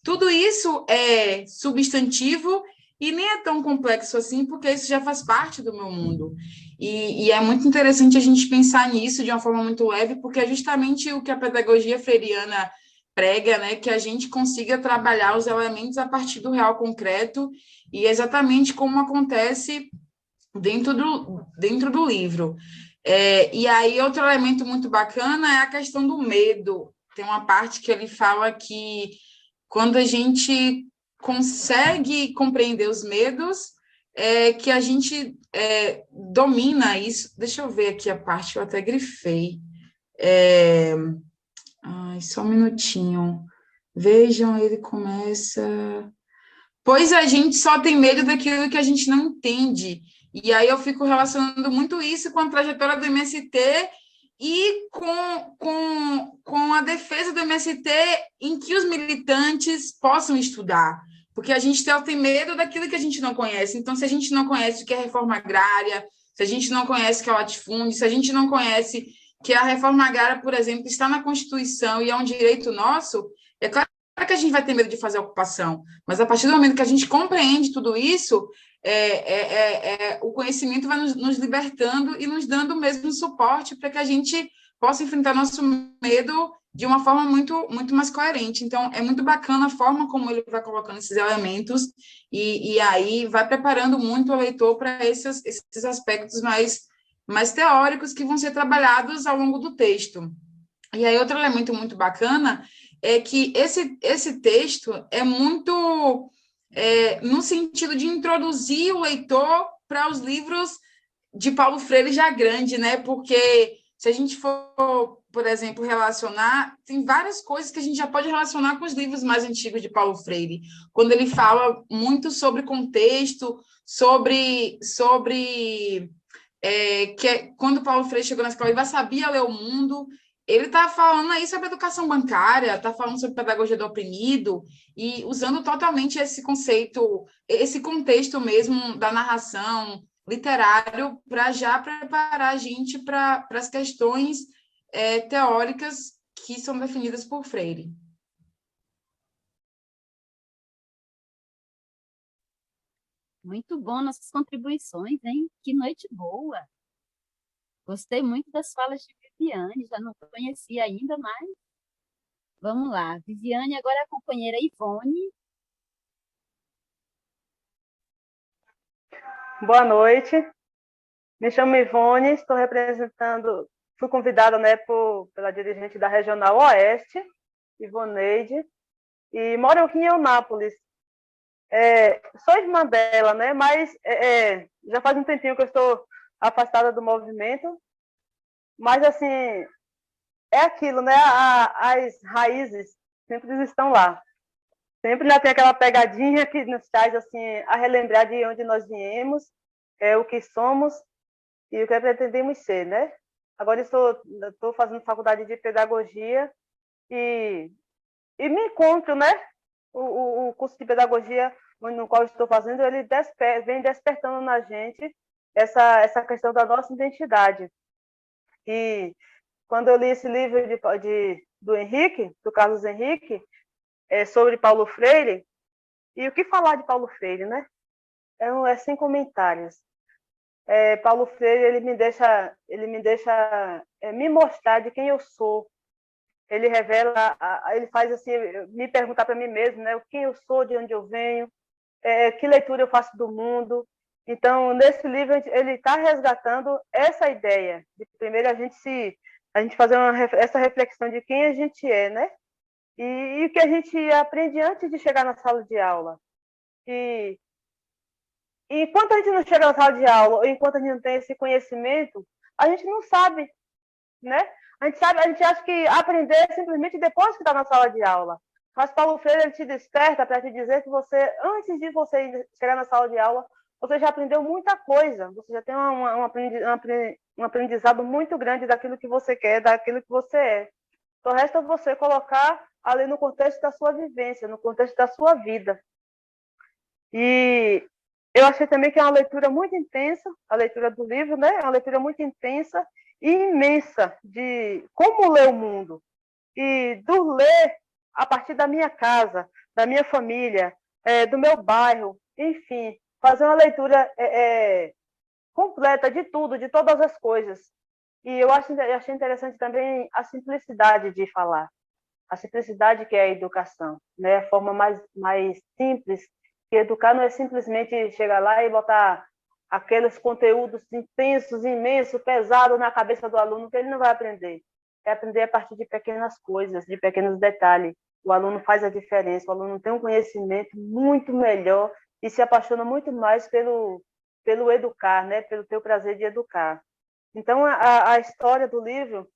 S10: tudo isso é substantivo e nem é tão complexo assim, porque isso já faz parte do meu mundo. E é muito interessante a gente pensar nisso de uma forma muito leve, porque é justamente o que a pedagogia freiriana prega, né, que a gente consiga trabalhar os elementos a partir do real concreto, e exatamente como acontece dentro do livro. E aí, outro elemento muito bacana é a questão do medo. Tem uma parte que ele fala que quando a gente consegue compreender os medos, que a gente domina isso. Deixa eu ver aqui a parte, eu até grifei. Só um minutinho. Vejam, ele começa... Pois a gente só tem medo daquilo que a gente não entende. E aí eu fico relacionando muito isso com a trajetória do MST e com a defesa do MST em que os militantes possam estudar. Porque a gente tem medo daquilo que a gente não conhece. Então, se a gente não conhece o que é reforma agrária, se a gente não conhece o que é o latifúndio, se a gente não conhece que a reforma agrária, por exemplo, está na Constituição e é um direito nosso, é claro que a gente vai ter medo de fazer a ocupação, mas a partir do momento que a gente compreende tudo isso, o conhecimento vai nos libertando e nos dando o mesmo suporte para que a gente possa enfrentar nosso medo de uma forma muito, muito mais coerente. Então, é muito bacana a forma como ele vai colocando esses elementos e aí vai preparando muito o leitor para esses aspectos mais teóricos que vão ser trabalhados ao longo do texto. E aí, outro elemento muito bacana é que esse texto é muito no sentido de introduzir o leitor para os livros de Paulo Freire já grande, né? Porque se a gente for, por exemplo, relacionar, tem várias coisas que a gente já pode relacionar com os livros mais antigos de Paulo Freire, quando ele fala muito sobre contexto, quando Paulo Freire chegou na escola, ele já sabia ler o mundo. ele está falando aí sobre educação bancária, está falando sobre pedagogia do oprimido, e usando totalmente esse conceito, esse contexto mesmo da narração literário, para já preparar a gente para as questões teóricas que são definidas por Freire.
S4: Muito bom nossas contribuições, hein? Que noite boa! Gostei muito das falas de Viviane, já não conhecia ainda, mas vamos lá. Viviane, agora a companheira Ivone.
S11: Boa noite, me chamo Ivone, estou representando, fui convidada, né, pela dirigente da Regional Oeste, Ivoneide, e moro aqui em Eunápolis. Sou irmã dela, né, mas já faz um tempinho que eu estou afastada do movimento, mas assim, é aquilo, né, as raízes sempre estão lá. Sempre já tem aquela pegadinha que nos traz assim, a relembrar de onde nós viemos, o que somos e o que pretendemos ser, né? Agora estou fazendo faculdade de pedagogia e me encontro, né? O curso de pedagogia no qual estou fazendo, ele vem despertando na gente essa questão da nossa identidade. E quando eu li esse livro do Henrique, do Carlos Henrique, sobre Paulo Freire, e o que falar de Paulo Freire, né? Sem comentários. Paulo Freire, ele me deixa me mostrar de quem eu sou. Ele revela, ele faz assim, me perguntar para mim mesmo, né? Quem eu sou, de onde eu venho, que leitura eu faço do mundo. Então, nesse livro, ele está resgatando essa ideia de primeiro a gente fazer essa reflexão de quem a gente é, né? E o que a gente aprende antes de chegar na sala de aula. E enquanto a gente não chega na sala de aula, ou enquanto a gente não tem esse conhecimento, a gente não sabe, né? A gente acha que aprender é simplesmente depois que está na sala de aula. Mas Paulo Freire, ele te desperta para te dizer que você, antes de você chegar na sala de aula, você já aprendeu muita coisa, você já tem um aprendizado muito grande daquilo que você quer, daquilo que você é. Só resta você colocar ali no contexto da sua vivência, no contexto da sua vida. E eu achei também que é uma leitura muito intensa, a leitura do livro, né? É uma leitura muito intensa e imensa de como ler o mundo. E do ler a partir da minha casa, da minha família, do meu bairro, enfim, fazer uma leitura completa de tudo, de todas as coisas. E eu achei interessante também a simplicidade de falar, a simplicidade que é a educação, né? A forma mais simples, que educar não é simplesmente chegar lá e botar aqueles conteúdos intensos, imensos, pesados na cabeça do aluno, que ele não vai aprender. É aprender a partir de pequenas coisas, de pequenos detalhes. O aluno faz a diferença, o aluno tem um conhecimento muito melhor e se apaixona muito mais pelo educar, né? Pelo teu prazer de educar. Então, a história do livro,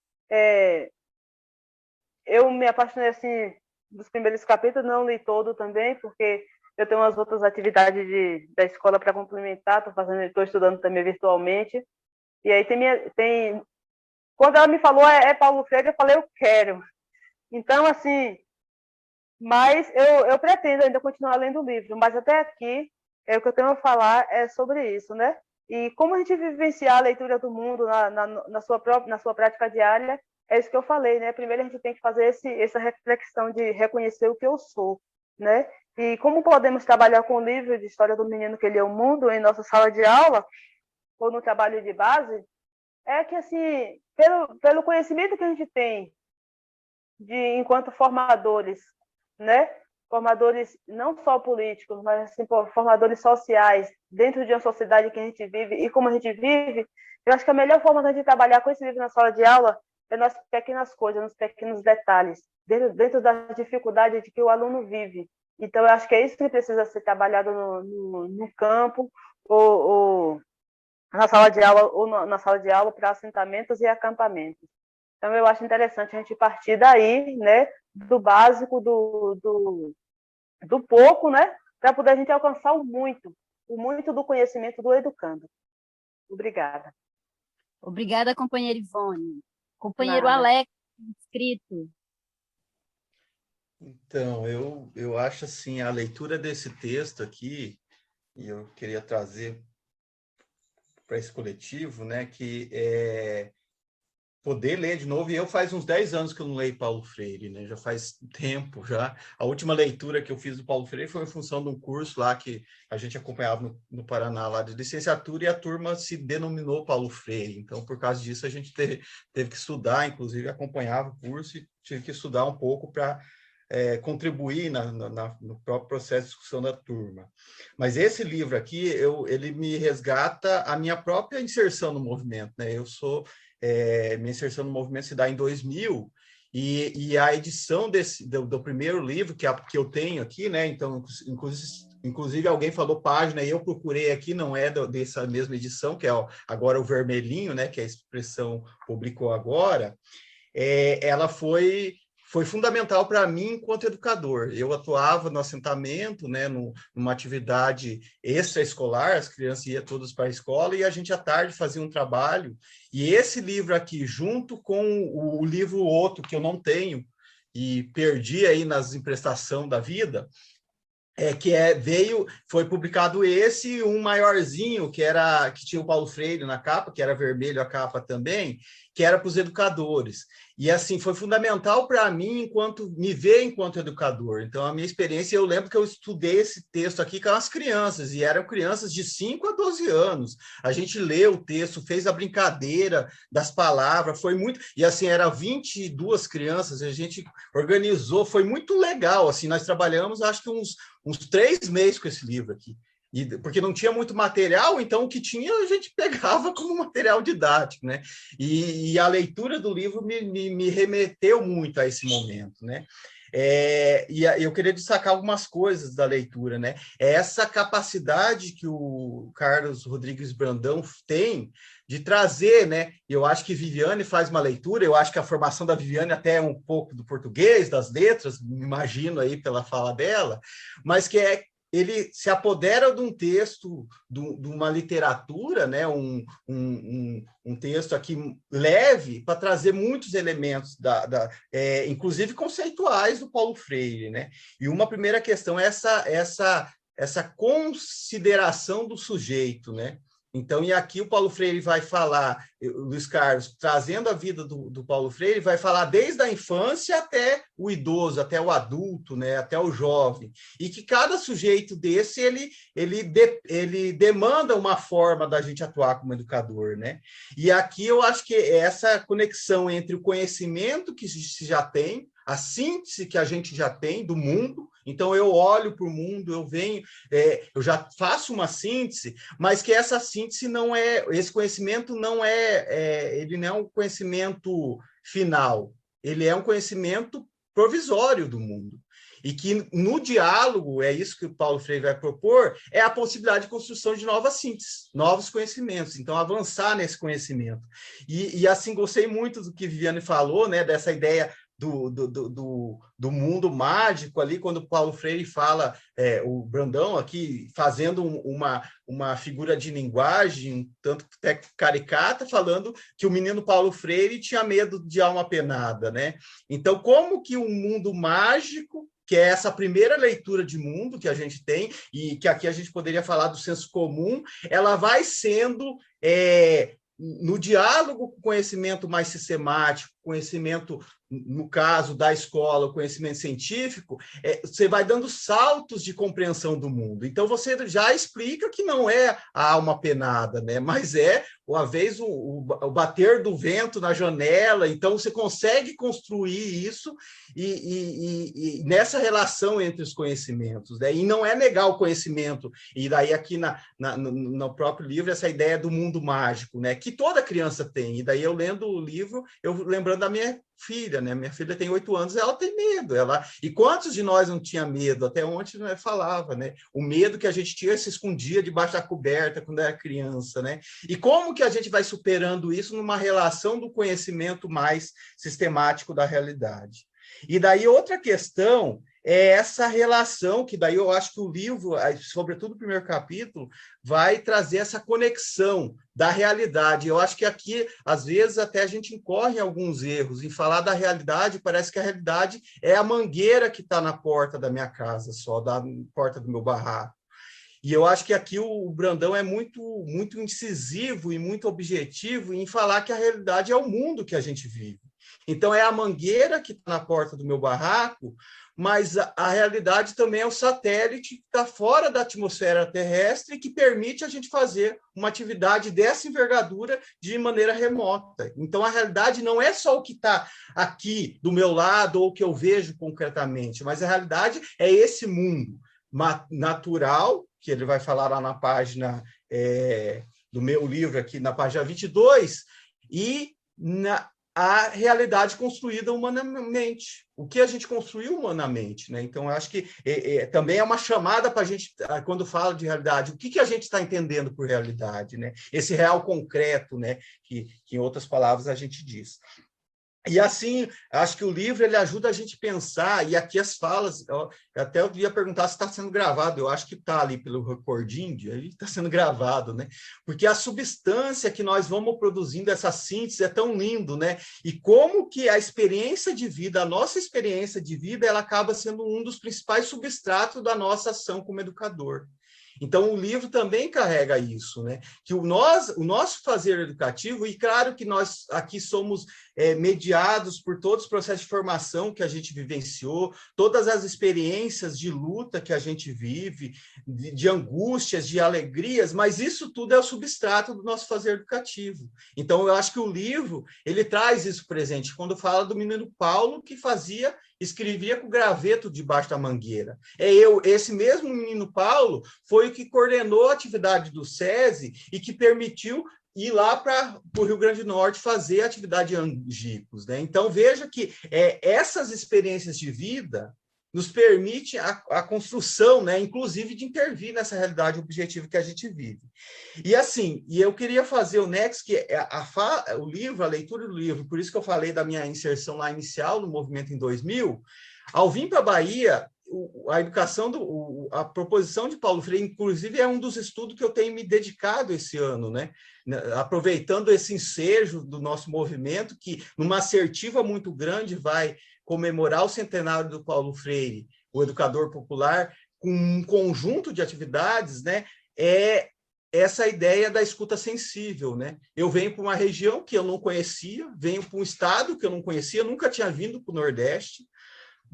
S11: eu me apaixonei assim dos primeiros capítulos, não li todo também, porque eu tenho umas outras atividades da escola para complementar, estou estudando também virtualmente. E aí quando ela me falou Paulo Freire, eu falei, eu quero. Então, assim, mas eu pretendo ainda continuar lendo o livro, mas até aqui, o que eu tenho a falar é sobre isso, né? E como a gente vivenciar a leitura do mundo na sua prática diária, é isso que eu falei, né? Primeiro a gente tem que fazer essa reflexão de reconhecer o que eu sou, né? E como podemos trabalhar com o livro de História do Menino que Lê o Mundo em nossa sala de aula, ou no trabalho de base, é que, assim, pelo conhecimento que a gente tem enquanto formadores, né? Formadores não só políticos, mas assim, formadores sociais dentro de uma sociedade que a gente vive e como a gente vive, eu acho que a melhor forma de trabalhar com esse livro na sala de aula é nas pequenas coisas, nos pequenos detalhes, dentro das dificuldades de que o aluno vive. Então, eu acho que é isso que precisa ser trabalhado no campo ou na sala de aula ou na sala de aula para assentamentos e acampamentos. Então, eu acho interessante a gente partir daí, né, do básico, do pouco, né, para poder a gente alcançar o muito do conhecimento do educando. Obrigada.
S4: Obrigada, companheira Ivone. Companheiro
S11: Nada.
S4: Alex, escrito?
S7: Então, eu acho assim, a leitura desse texto aqui, e eu queria trazer para esse coletivo, né, que é poder ler de novo, e eu faz uns 10 anos que eu não leio Paulo Freire, né? Já faz tempo já. A última leitura que eu fiz do Paulo Freire foi em função de um curso lá que a gente acompanhava no Paraná, lá de licenciatura, e a turma se denominou Paulo Freire. Então, por causa disso, a gente teve que estudar, inclusive acompanhava o curso e tive que estudar um pouco para contribuir no próprio processo de discussão da turma. Mas esse livro aqui, ele me resgata a minha própria inserção no movimento, né? Minha inserção no movimento se dá em 2000, e a edição do primeiro livro, que eu tenho aqui, né? Então, inclusive alguém falou página, e eu procurei aqui, não é dessa mesma edição, que é agora o vermelhinho, né? Que a Expressão publicou agora. Ela foi fundamental para mim enquanto educador. Eu atuava no assentamento, né, numa atividade extraescolar, as crianças iam todas para a escola, e a gente à tarde fazia um trabalho, e esse livro aqui, junto com o livro outro, que eu não tenho, e perdi aí nas emprestações da vida, foi publicado esse e um maiorzinho, que tinha o Paulo Freire na capa, que era vermelho a capa também, que era para os educadores. E assim, foi fundamental para mim me ver enquanto educador. Então, a minha experiência, eu lembro que eu estudei esse texto aqui com as crianças, e eram crianças de 5 a 12 anos. A gente leu o texto, fez a brincadeira das palavras, foi muito... E assim, eram 22 crianças, a gente organizou, foi muito legal. Assim, nós trabalhamos, acho que uns 3 meses com esse livro aqui. Porque não tinha muito material, então o que tinha a gente pegava como material didático, né? E a leitura do livro me remeteu muito a esse momento, né? Eu queria destacar algumas coisas da leitura, né? Essa capacidade que o Carlos Rodrigues Brandão tem de trazer, né? Eu acho que Viviane faz uma leitura, eu acho que a formação da Viviane até é um pouco do português, das letras, me imagino aí pela fala dela, mas que ele se apodera de um texto, de uma literatura, né? um texto aqui leve, para trazer muitos elementos, inclusive conceituais, do Paulo Freire, né? E uma primeira questão é essa consideração do sujeito, né? Então, e aqui o Paulo Freire vai falar, Luiz Carlos, trazendo a vida do Paulo Freire, vai falar desde a infância até o idoso, até o adulto, né, até o jovem, e que cada sujeito desse, ele demanda uma forma da gente atuar como educador, né? E aqui eu acho que essa conexão entre o conhecimento que se já tem, a síntese que a gente já tem do mundo. Então, eu olho para o mundo, eu já faço uma síntese, mas que essa síntese não é, esse conhecimento não ele não é um conhecimento final, ele é um conhecimento provisório do mundo. E que no diálogo, é isso que o Paulo Freire vai propor, é a possibilidade de construção de novas sínteses, novos conhecimentos, então avançar nesse conhecimento. E assim, gostei muito do que Viviane falou, né, dessa ideia do mundo mágico ali, quando o Paulo Freire fala, o Brandão aqui, fazendo uma figura de linguagem, tanto até caricata, falando que o menino Paulo Freire tinha medo de alma penada, né? Então, como que um mundo mágico, que é essa primeira leitura de mundo que a gente tem, e que aqui a gente poderia falar do senso comum, ela vai sendo... no diálogo com o conhecimento mais sistemático, conhecimento, no caso da escola, o conhecimento científico, você vai dando saltos de compreensão do mundo. Então, você já explica que não é a alma penada, né? Mas uma vez, o bater do vento na janela. Então, você consegue construir isso e nessa relação entre os conhecimentos, né? E não é negar o conhecimento. E daí, aqui no próprio livro, essa ideia do mundo mágico, né? Que toda criança tem. E daí, eu lendo o livro, eu lembrando da minha filha, né? Minha filha tem 8 anos, ela tem medo. E quantos de nós não tinha medo? Até ontem, né, falava, né? O medo que a gente tinha se escondia debaixo da coberta quando era criança, né? E como que a gente vai superando isso numa relação do conhecimento mais sistemático da realidade? E daí outra questão
S12: é essa relação, que daí eu acho que o livro, sobretudo o primeiro capítulo, vai trazer essa conexão da realidade. Eu acho que aqui, às vezes, até a gente incorre em alguns erros. Em falar da realidade, parece que a realidade é a mangueira que está na porta da minha casa, só, da porta do meu barraco. E eu acho que aqui o Brandão é muito, muito incisivo e muito objetivo em falar que a realidade é o mundo que a gente vive. Então, é a mangueira que está na porta do meu barraco, mas a realidade também é o satélite que está fora da atmosfera terrestre e que permite a gente fazer uma atividade dessa envergadura de maneira remota. Então, a realidade não é só o que está aqui do meu lado ou o que eu vejo concretamente, mas a realidade é esse mundo natural, que ele vai falar lá na página do meu livro, aqui na página 22, e a realidade construída humanamente. O que a gente construiu humanamente, né? Então, eu acho que também é uma chamada para a gente, quando fala de realidade, o que a gente está entendendo por realidade, né? Esse real concreto, né? Que em outras palavras a gente diz. E assim, acho que o livro ele ajuda a gente a pensar, e aqui as falas, até eu ia perguntar se está sendo gravado, eu acho que está ali pelo recording, aí está sendo gravado, né? Porque a substância que nós vamos produzindo, essa síntese, é tão lindo, né? E como que a experiência de vida, a nossa experiência de vida, ela acaba sendo um dos principais substratos da nossa ação como educador. Então, o livro também carrega isso, né? Que o nosso fazer educativo, e claro que nós aqui somos mediados por todos os processos de formação que a gente vivenciou, todas as experiências de luta que a gente vive, de angústias, de alegrias, mas isso tudo é o substrato do nosso fazer educativo. Então, eu acho que o livro, ele traz isso presente, quando fala do menino Paulo, que escrevia com graveto debaixo da mangueira. Esse mesmo menino Paulo foi o que coordenou a atividade do SESI e que permitiu ir lá para o Rio Grande do Norte fazer a atividade de Angicos, né? Então, veja que essas experiências de vida nos permite a construção, né, inclusive de intervir nessa realidade objetiva que a gente vive. E assim, eu queria fazer o nexo, que o livro, a leitura do livro, por isso que eu falei da minha inserção lá inicial no movimento em 2000, ao vir para a Bahia, a educação, a proposição de Paulo Freire, inclusive, é um dos estudos que eu tenho me dedicado esse ano, né? Aproveitando esse ensejo do nosso movimento, que numa assertiva muito grande vai comemorar o centenário do Paulo Freire, o educador popular, com um conjunto de atividades, né? Essa ideia da escuta sensível, né? Eu venho para uma região que eu não conhecia, venho para um estado que eu não conhecia, nunca tinha vindo para o Nordeste,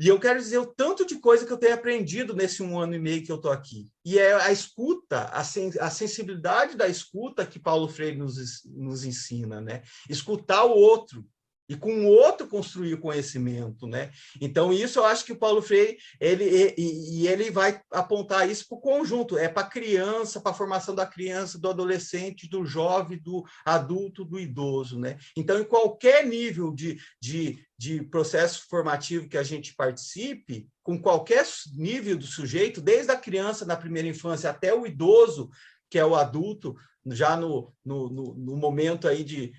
S12: e eu quero dizer o tanto de coisa que eu tenho aprendido nesse 1 ano e meio que eu estou aqui. E é a escuta, a sensibilidade da escuta que Paulo Freire nos ensina, né? Escutar o outro, e com o outro construir o conhecimento, né? Então, isso eu acho que o Paulo Freire, ele vai apontar isso para o conjunto, para a criança, para a formação da criança, do adolescente, do jovem, do adulto, do idoso, né? Então, em qualquer nível de processo formativo que a gente participe, com qualquer nível do sujeito, desde a criança na primeira infância até o idoso, que é o adulto, já no momento aí de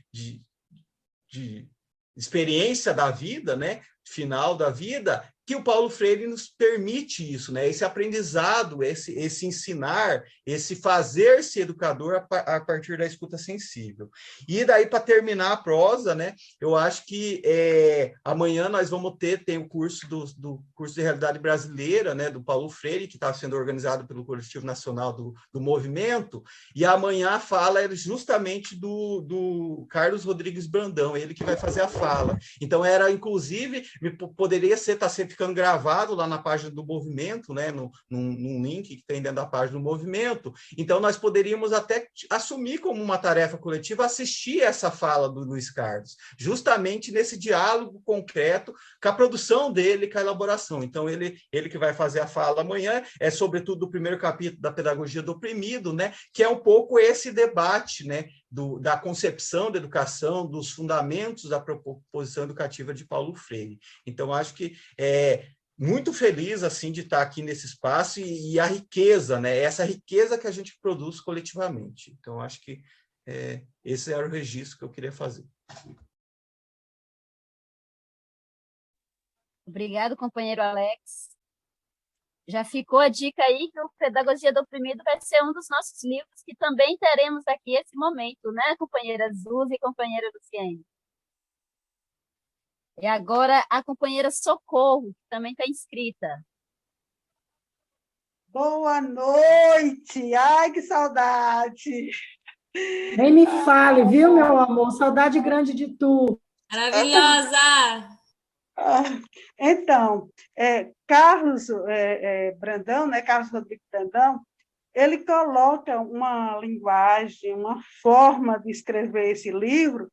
S12: experiência da vida, né, final da vida, que o Paulo Freire nos permite isso, né, esse aprendizado, esse ensinar, esse fazer-se educador a partir da escuta sensível. E daí, para terminar a prosa, né, eu acho que amanhã nós vamos tem o curso do curso de Realidade Brasileira, né, do Paulo Freire, que está sendo organizado pelo Coletivo Nacional do Movimento, e amanhã a fala é justamente do Carlos Rodrigues Brandão, ele que vai fazer a fala. Então, inclusive, poderia estar ficando gravado lá na página do movimento, né, num link que tem dentro da página do movimento. Então, nós poderíamos até assumir como uma tarefa coletiva assistir essa fala do Luiz Carlos, justamente nesse diálogo concreto com a produção dele, com a elaboração. Então, ele que vai fazer a fala amanhã, sobretudo do primeiro capítulo da Pedagogia do Oprimido, né, que é um pouco esse debate, né, da concepção da educação, dos fundamentos da proposição educativa de Paulo Freire. Então, acho que muito feliz assim de estar aqui nesse espaço e a riqueza, né? Essa riqueza que a gente produz coletivamente. Então, acho que esse era o registro que eu queria fazer.
S4: Obrigado, companheiro Alex. Já ficou a dica aí que o Pedagogia do Oprimido vai ser um dos nossos livros que também teremos aqui esse momento, né, companheira Zuz e companheira Luciene? E agora a companheira Socorro, que também está inscrita.
S13: Boa noite! Ai, que saudade!
S6: Nem me fale, viu, meu amor? Saudade grande de tu.
S3: Maravilhosa!
S13: Então, Carlos Brandão, né, Carlos Rodrigues Brandão, ele coloca uma linguagem, uma forma de escrever esse livro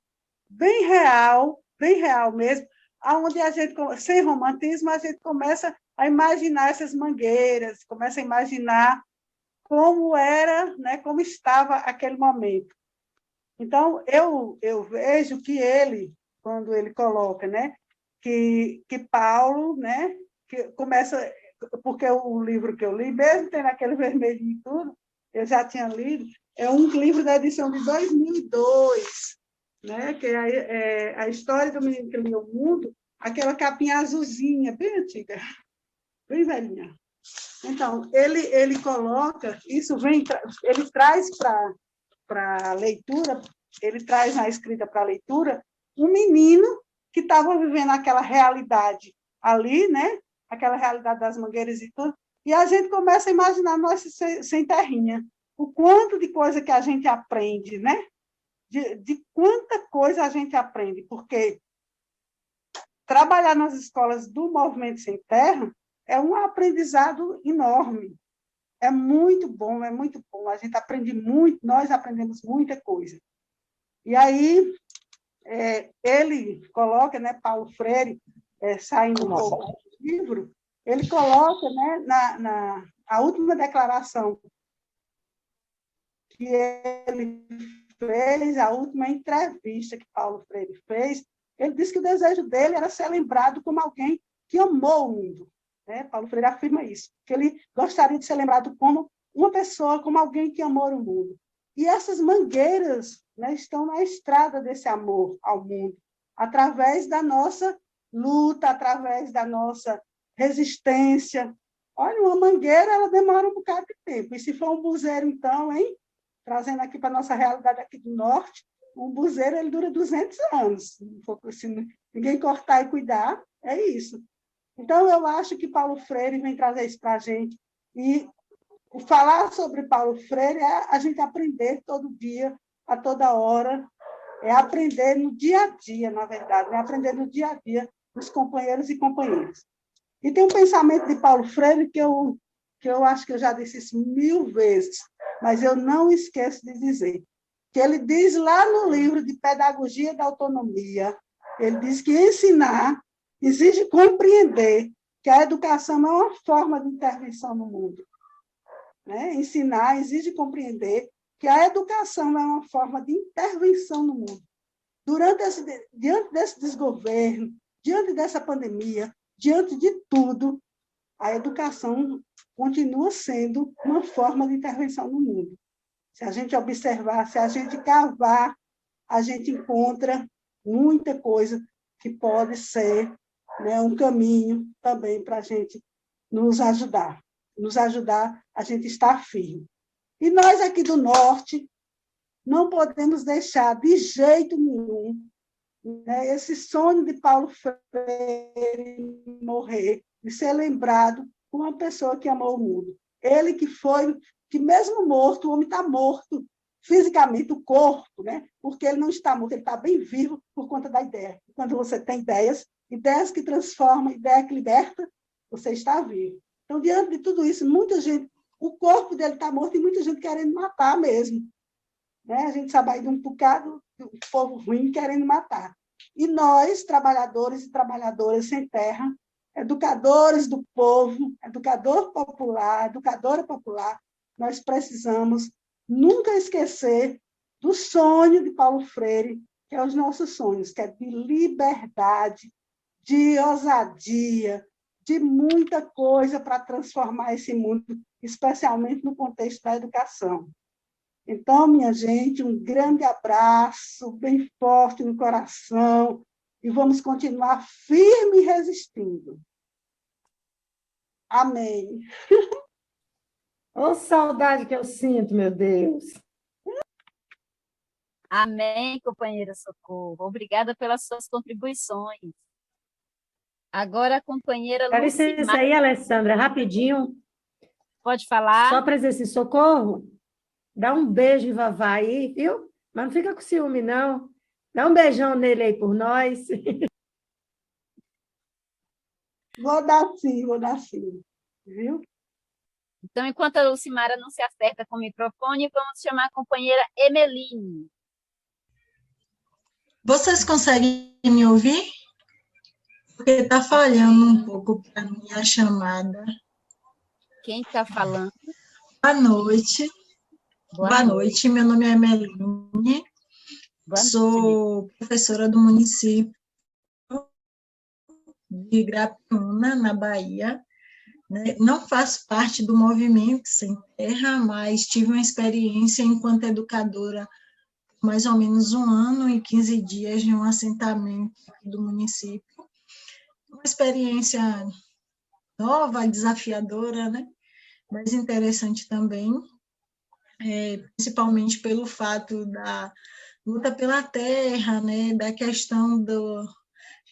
S13: bem real mesmo, onde a gente, sem romantismo, a gente começa a imaginar essas mangueiras, começa a imaginar como era, né, como estava aquele momento. Então, eu vejo que ele, quando ele coloca, né, que Paulo, né, que começa, porque o livro que eu li, mesmo tendo aquele vermelhinho e tudo, eu já tinha lido, é um livro da edição de 2002, né, que é a história do menino que lia o mundo, aquela capinha azulzinha, bem antiga, bem velhinha. Então, ele coloca, ele traz para a leitura, ele traz na escrita para a leitura um menino que estava vivendo aquela realidade ali, né? Aquela realidade das mangueiras e tudo, e a gente começa a imaginar nós sem terrinha, o quanto de coisa que a gente aprende, né? De quanta coisa a gente aprende, porque trabalhar nas escolas do Movimento Sem Terra é um aprendizado enorme. É muito bom, é muito bom. A gente aprende muito, nós aprendemos muita coisa. E aí, ele coloca, né, Paulo Freire, saindo um pouco do livro, ele coloca, né, a última declaração que ele fez, a última entrevista que Paulo Freire fez, ele disse que o desejo dele era ser lembrado como alguém que amou o mundo. Né? Paulo Freire afirma isso, que ele gostaria de ser lembrado como uma pessoa, como alguém que amou o mundo. E essas mangueiras, né, estão na estrada desse amor ao mundo, através da nossa luta, através da nossa resistência. Olha, uma mangueira, ela demora um bocado de tempo. E se for um buzeiro, então, hein? Trazendo aqui para a nossa realidade aqui do norte, um buzeiro ele dura 200 anos. Se ninguém cortar e cuidar, é isso. Então, eu acho que Paulo Freire vem trazer isso para a gente. E falar sobre Paulo Freire é a gente aprender todo dia, a toda hora, é aprender no dia a dia, na verdade, é aprender no dia a dia dos companheiros e companheiras. E tem um pensamento de Paulo Freire que eu acho que eu já disse isso 1000 vezes, mas eu não esqueço de dizer, que ele diz lá no livro de Pedagogia da Autonomia, ele diz que ensinar exige compreender que a educação não é uma forma de intervenção no mundo. Né? Ensinar exige compreender que a educação é uma forma de intervenção no mundo. Diante desse desgoverno, diante dessa pandemia, diante de tudo, a educação continua sendo uma forma de intervenção no mundo. Se a gente observar, se a gente cavar, a gente encontra muita coisa que pode ser, né, um caminho também para a gente nos ajudar a gente estar firme. E nós aqui do Norte não podemos deixar de jeito nenhum, né, esse sonho de Paulo Freire morrer, de ser lembrado como uma pessoa que amou o mundo. Ele que mesmo morto, o homem está morto fisicamente, o corpo, né? Porque ele não está morto, ele está bem vivo por conta da ideia. Quando você tem ideias que transformam, ideia que liberta, você está vivo. Então, diante de tudo isso, muita gente, o corpo dele está morto e muita gente querendo matar mesmo. Né? A gente sabe aí de um bocado do povo ruim querendo matar. E nós, trabalhadores e trabalhadoras sem terra, educadores do povo, educadora popular, nós precisamos nunca esquecer do sonho de Paulo Freire, que é os nossos sonhos, que é de liberdade, de ousadia, de muita coisa para transformar esse mundo, especialmente no contexto da educação. Então, minha gente, um grande abraço, bem forte no coração, e vamos continuar firme e resistindo. Amém.
S6: Ô, saudade que eu sinto, meu Deus.
S4: Amém, companheira Socorro. Obrigada pelas suas contribuições. Agora, a companheira
S6: Dá licença
S4: Lucimar.
S6: aí, Alessandra, rapidinho.
S4: Pode falar?
S6: Só para dizer assim, Socorro, dá um beijo em Vavá aí, viu? Mas não fica com ciúme, não. Dá um beijão nele aí por nós.
S13: Vou dar sim, viu?
S4: Então, enquanto a Lucimara não se acerta com o microfone, vamos chamar a companheira Emeline.
S14: Vocês conseguem me ouvir? Porque está falhando um pouco para mim a chamada.
S4: Quem está falando?
S14: Boa noite. Boa noite. Meu nome é Emeline. Sou professora do município de Grapiúna, na Bahia. Não faço parte do movimento Sem Terra, mas tive uma experiência enquanto educadora mais ou menos 1 ano e 15 dias em um assentamento do município. Uma experiência nova, desafiadora, né? Mas interessante também, principalmente pelo fato da luta pela terra, né? Da questão do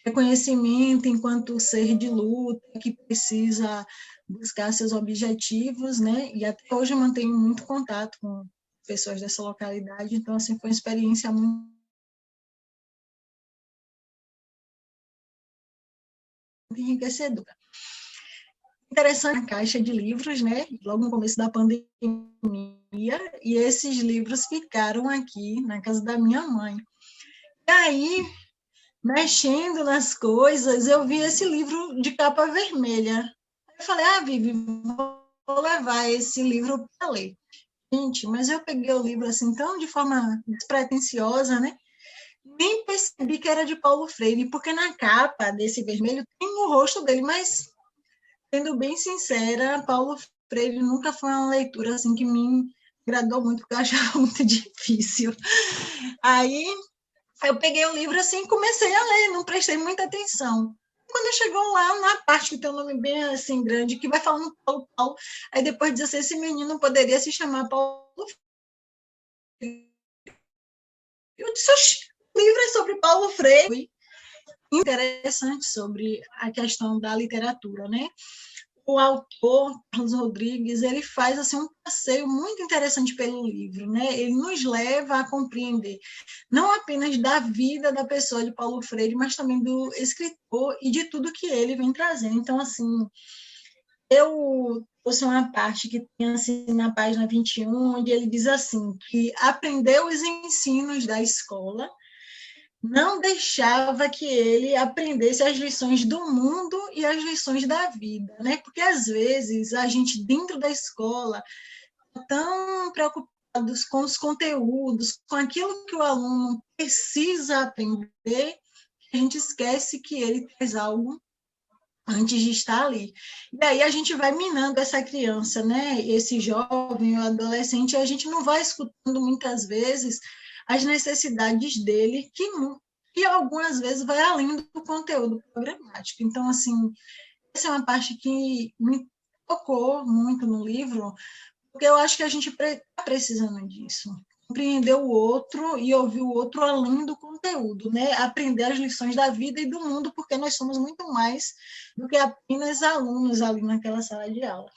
S14: reconhecimento enquanto ser de luta, que precisa buscar seus objetivos, né? E até hoje eu mantenho muito contato com pessoas dessa localidade, então, assim, foi uma experiência muito enriquecedora. Interessante a caixa de livros, né? Logo no começo da pandemia, e esses livros ficaram aqui na casa da minha mãe. E aí, mexendo nas coisas, eu vi esse livro de capa vermelha. Eu falei, Vivi, vou levar esse livro para ler. Gente, mas eu peguei o livro assim, tão de forma despretensiosa, né? Nem percebi que era de Paulo Freire, porque na capa desse vermelho tem o rosto dele, mas, sendo bem sincera, Paulo Freire nunca foi uma leitura assim que me agradou muito, porque eu achava muito difícil. Aí, eu peguei o livro assim e comecei a ler, não prestei muita atenção. Quando chegou lá, na parte que tem um nome bem assim grande, que vai falando Paulo, aí depois diz assim, esse menino poderia se chamar Paulo Freire. Eu disse, o livro é sobre Paulo Freire. Interessante sobre a questão da literatura, né? O autor, Carlos Rodrigues, ele faz assim, um passeio muito interessante pelo livro, né? Ele nos leva a compreender não apenas da vida da pessoa de Paulo Freire, mas também do escritor e de tudo que ele vem trazendo. Então, assim, eu trouxe uma parte que tem assim, na página 21, onde ele diz assim, que aprendeu os ensinos da escola, não deixava que ele aprendesse as lições do mundo e as lições da vida, né? Porque, às vezes, a gente, dentro da escola, está tão preocupados com os conteúdos, com aquilo que o aluno precisa aprender, que a gente esquece que ele traz algo antes de estar ali. E aí a gente vai minando essa criança, né? Esse jovem, o adolescente, a gente não vai escutando muitas vezes as necessidades dele, que algumas vezes vai além do conteúdo programático. Então, assim, essa é uma parte que me tocou muito no livro, porque eu acho que a gente está precisando disso. Compreender o outro e ouvir o outro além do conteúdo, né? Aprender as lições da vida e do mundo, porque nós somos muito mais do que apenas alunos ali naquela sala de aula.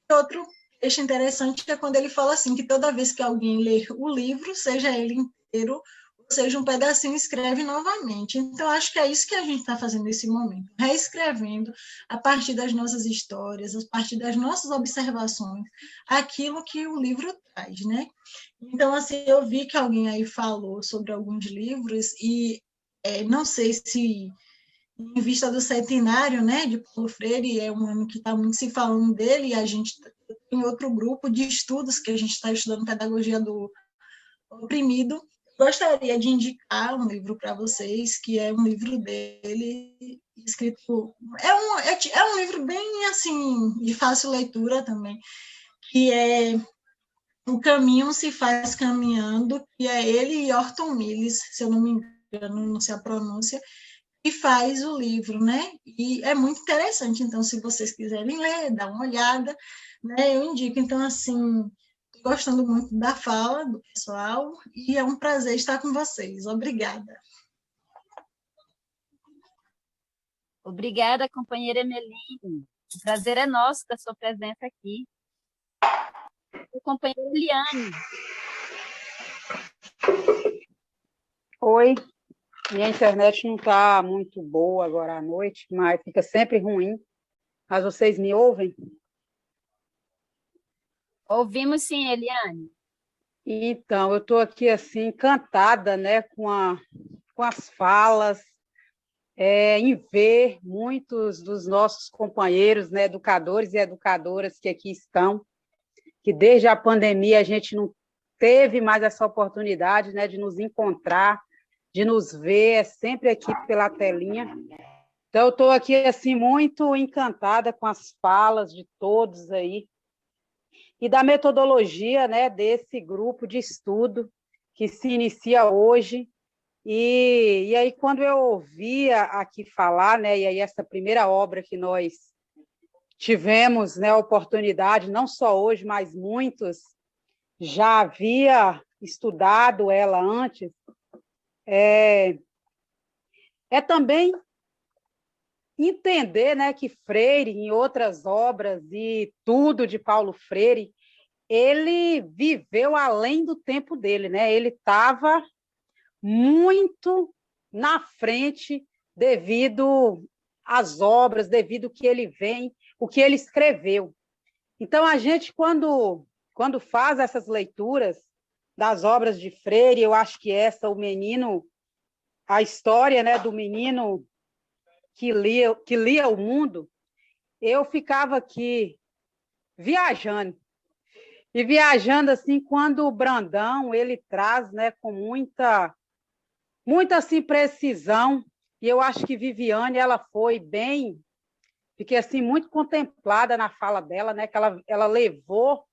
S14: Outro texto interessante é quando ele fala assim, que toda vez que alguém lê o livro, seja ele inteiro, ou seja um pedacinho, escreve novamente. Então, acho que é isso que a gente está fazendo nesse momento, reescrevendo a partir das nossas histórias, a partir das nossas observações, aquilo que o livro traz, né? Então, assim, eu vi que alguém aí falou sobre alguns livros e não sei se em vista do centenário, né, de Paulo Freire, é um ano que está muito se falando dele, e a gente tem outro grupo de estudos que a gente está estudando pedagogia do oprimido. Gostaria de indicar um livro para vocês, que é um livro dele, escrito... É um livro bem, assim, de fácil leitura também, que é O Caminho se Faz Caminhando, que é ele e Orton Mills, se eu não me engano, não sei a pronúncia, e faz o livro, né? E é muito interessante. Então, se vocês quiserem ler, dá uma olhada, né? Eu indico. Então, assim, estou gostando muito da fala do pessoal e é um prazer estar com vocês. Obrigada.
S4: Obrigada, companheira Emeline. O prazer é nosso da sua presença aqui. O companheiro Eliane.
S15: Oi, minha internet não está muito boa agora à noite, mas fica sempre ruim. Mas vocês me ouvem?
S4: Ouvimos sim, Eliane.
S15: Então, eu estou aqui assim, encantada, né, com as falas, em ver muitos dos nossos companheiros, né, educadores e educadoras que aqui estão, que desde a pandemia a gente não teve mais essa oportunidade, né, de nos encontrar, de nos ver, sempre aqui pela telinha. Então, eu estou aqui assim, muito encantada com as falas de todos aí, e da metodologia, né, desse grupo de estudo que se inicia hoje. E aí, quando eu ouvia aqui falar, né, e aí essa primeira obra que nós tivemos, né, a oportunidade, não só hoje, mas muitos já havia estudado ela antes, é também entender, né, que Freire, em outras obras e tudo de Paulo Freire, ele viveu além do tempo dele, né? Ele estava muito na frente devido às obras, devido ao que ele vem, o que ele escreveu. Então, a gente, quando faz essas leituras das obras de Freire, eu acho que a história, né, do menino que lia o mundo, eu ficava aqui viajando. E viajando assim, quando o Brandão ele traz, né, com muita assim, precisão, e eu acho que Viviane ela foi bem, fiquei assim, muito contemplada na fala dela, né, que ela levou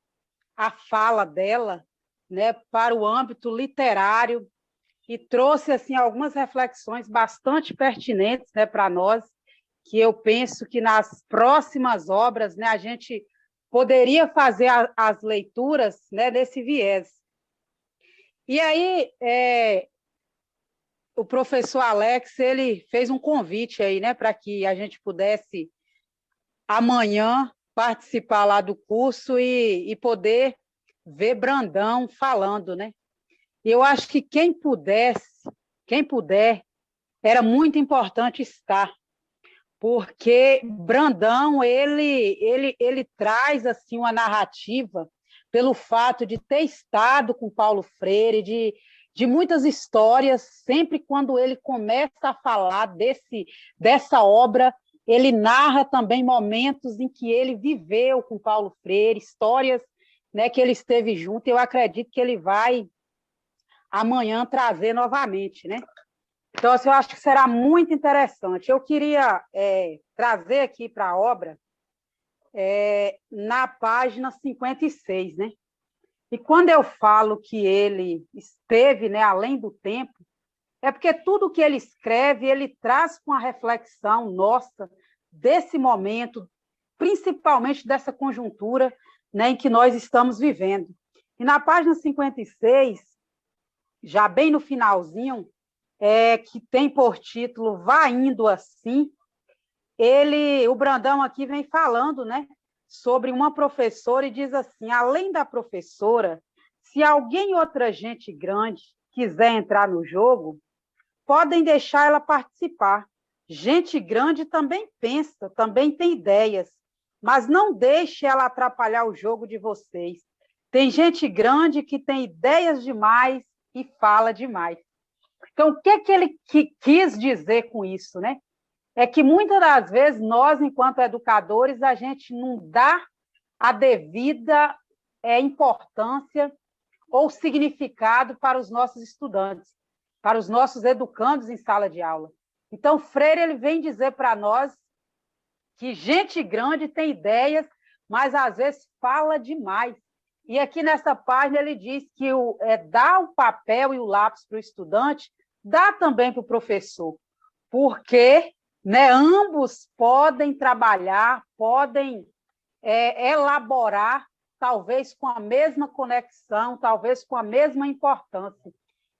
S15: a fala dela, né, para o âmbito literário e trouxe assim, algumas reflexões bastante pertinentes, né, para nós, que eu penso que nas próximas obras, né, a gente poderia fazer as leituras, né, desse viés. E aí, o professor Alex ele fez um convite aí, né, para que a gente pudesse amanhã participar lá do curso e poder ver Brandão falando, né? E eu acho que quem puder, era muito importante estar, porque Brandão ele traz assim uma narrativa pelo fato de ter estado com Paulo Freire, de muitas histórias. Sempre quando ele começa a falar dessa obra, ele narra também momentos em que ele viveu com Paulo Freire, histórias, né, que ele esteve junto. Eu acredito que ele vai amanhã trazer novamente, né? Então, assim, eu acho que será muito interessante. Eu queria trazer aqui para a obra na página 56, né? E quando eu falo que ele esteve, né, além do tempo, é porque tudo que ele escreve, ele traz com a reflexão nossa desse momento, principalmente dessa conjuntura, né, em que nós estamos vivendo. E na página 56, já bem no finalzinho, que tem por título Vá Indo Assim, o Brandão aqui vem falando, né, sobre uma professora e diz assim: além da professora, se alguém, outra gente grande, quiser entrar no jogo, podem deixar ela participar. Gente grande também pensa, também tem ideias, mas não deixe ela atrapalhar o jogo de vocês. Tem gente grande que tem ideias demais e fala demais. Então, o que ele quis dizer com isso, né? É que muitas das vezes nós, enquanto educadores, a gente não dá a devida importância ou significado para os nossos estudantes, para os nossos educandos em sala de aula. Então, Freire ele vem dizer para nós que gente grande tem ideias, mas às vezes fala demais. E aqui nessa página ele diz que dá o papel e o lápis para o estudante, dá também para o professor. porque, né, ambos podem trabalhar, podem elaborar, talvez com a mesma conexão, talvez com a mesma importância.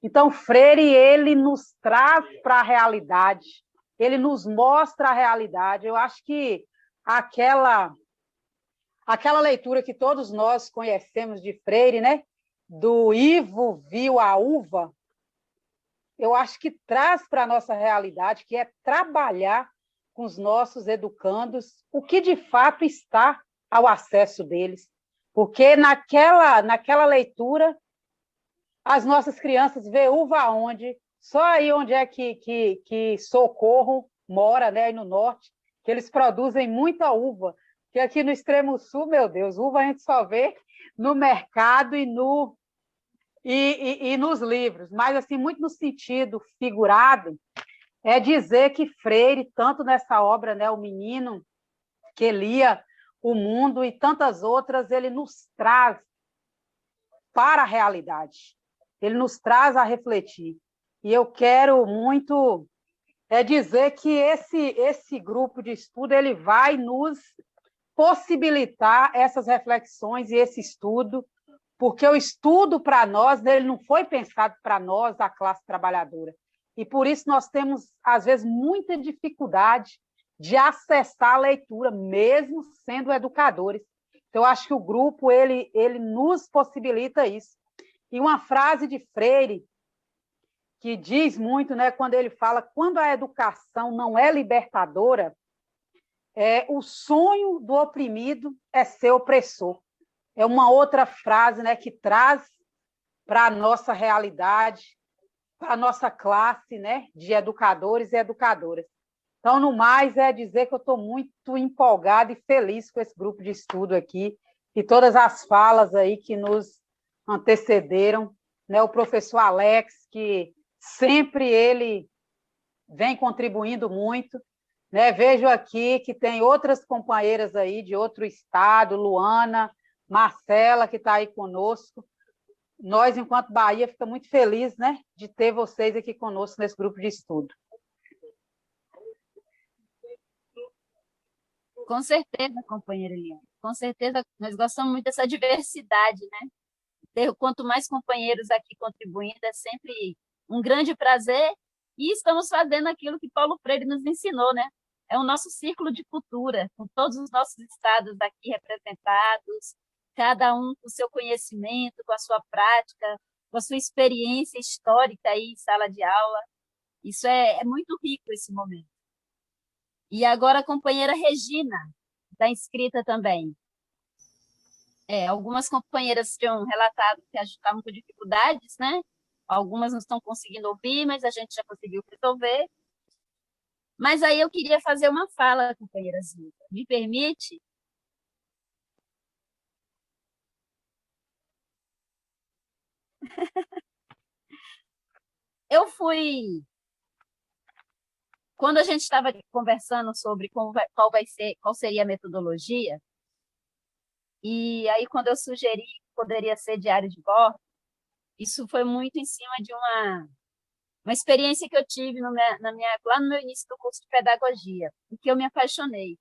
S15: Então, Freire, ele nos traz para a realidade, ele nos mostra a realidade. Eu acho que aquela leitura que todos nós conhecemos de Freire, né? Do Ivo viu a uva, eu acho que traz para a nossa realidade, que é trabalhar com os nossos educandos o que de fato está ao acesso deles. Porque naquela leitura, as nossas crianças vê uva aonde? Só aí onde é que Socorro mora, né? Aí no norte, que eles produzem muita uva. Que aqui no extremo sul, meu Deus, uva a gente só vê no mercado e nos livros, mas assim, muito no sentido figurado, é dizer que Freire, tanto nessa obra, né, O Menino que lia o mundo e tantas outras, ele nos traz para a realidade, ele nos traz a refletir. E eu quero muito dizer que esse grupo de estudo ele vai nos possibilitar essas reflexões e esse estudo, porque o estudo para nós, ele não foi pensado para nós, a classe trabalhadora. E por isso nós temos, às vezes, muita dificuldade de acessar a leitura, mesmo sendo educadores. Então, eu acho que o grupo ele nos possibilita isso. E uma frase de Freire, que diz muito, né, quando ele fala, quando a educação não é libertadora, o sonho do oprimido é ser opressor. É uma outra frase, né, que traz para a nossa realidade, para a nossa classe, né, de educadores e educadoras. Então, no mais, é dizer que eu estou muito empolgada e feliz com esse grupo de estudo aqui e todas as falas aí que nos antecederam, né, o professor Alex, que sempre ele vem contribuindo muito, né? Vejo aqui que tem outras companheiras aí de outro estado, Luana, Marcela, que está aí conosco. Nós, enquanto Bahia, fica muito feliz, né, de ter vocês aqui conosco nesse grupo de estudo.
S4: Com certeza, companheira Eliane. Com certeza, nós gostamos muito dessa diversidade, né? Quanto mais companheiros aqui contribuindo, é sempre um grande prazer. E estamos fazendo aquilo que Paulo Freire nos ensinou, né? É o nosso círculo de cultura, com todos os nossos estados aqui representados, cada um com o seu conhecimento, com a sua prática, com a sua experiência histórica aí em sala de aula. Isso é muito rico, esse momento. E agora a companheira Regina está inscrita também. Algumas companheiras tinham relatado que estavam com dificuldades, né? Algumas não estão conseguindo ouvir, mas a gente já conseguiu resolver. Mas aí eu queria fazer uma fala, companheira Zilda. Me permite? Eu fui... Quando a gente estava conversando sobre qual seria a metodologia, e aí quando eu sugeri que poderia ser diário de bordo, isso foi muito em cima de uma experiência que eu tive lá no meu início do curso de pedagogia, em que eu me apaixonei.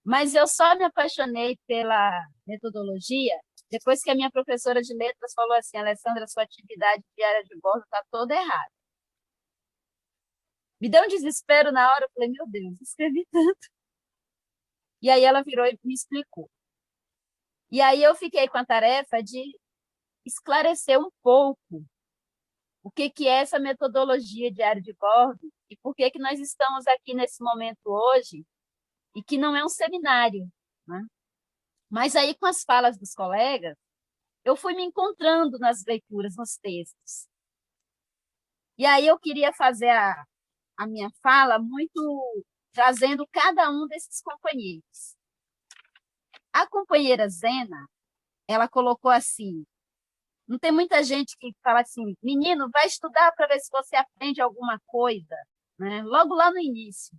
S4: Mas eu só me apaixonei pela metodologia depois que a minha professora de letras falou assim: Alessandra, sua atividade diária de bordo está toda errada. Me deu um desespero na hora, eu falei, meu Deus, escrevi tanto. E aí ela virou e me explicou. E aí eu fiquei com a tarefa de esclarecer um pouco o que é essa metodologia diário de bordo e por que nós estamos aqui nesse momento hoje e que não é um seminário, né? Mas aí, com as falas dos colegas, eu fui me encontrando nas leituras, nos textos. E aí eu queria fazer a minha fala muito trazendo cada um desses companheiros. A companheira Zena, ela colocou assim, não tem muita gente que fala assim, menino, vai estudar para ver se você aprende alguma coisa, né? Logo lá no início.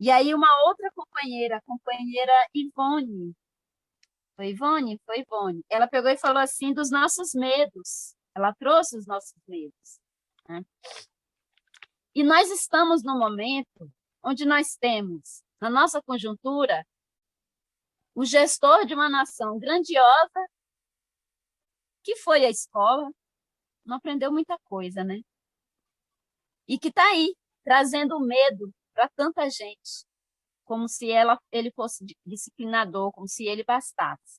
S4: E aí uma outra companheira, a companheira Ivone, foi Ivone? Foi Ivone. Ela pegou e falou assim dos nossos medos. Ela trouxe os nossos medos, né? E nós estamos num momento onde nós temos, na nossa conjuntura, o gestor de uma nação grandiosa, que foi a escola, não aprendeu muita coisa, né? E que está aí, trazendo medo para tanta gente, como se ele fosse disciplinador, como se ele bastasse.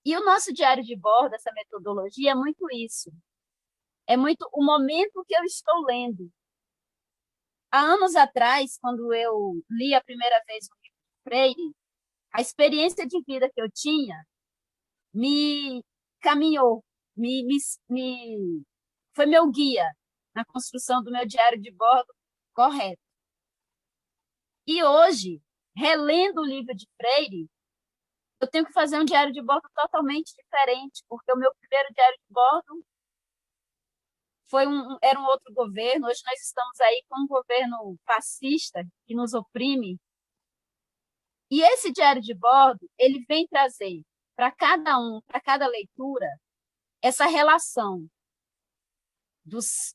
S4: E o nosso diário de bordo, essa metodologia, é muito isso. É muito o momento que eu estou lendo. Há anos atrás, quando eu li a primeira vez o livro de Freire, a experiência de vida que eu tinha me caminhou, foi meu guia na construção do meu diário de bordo correto. E hoje, relendo o livro de Freire, eu tenho que fazer um diário de bordo totalmente diferente, porque o meu primeiro diário de bordo era um outro governo. Hoje nós estamos aí com um governo fascista que nos oprime. E esse diário de bordo, ele vem trazer para cada leitura, essa relação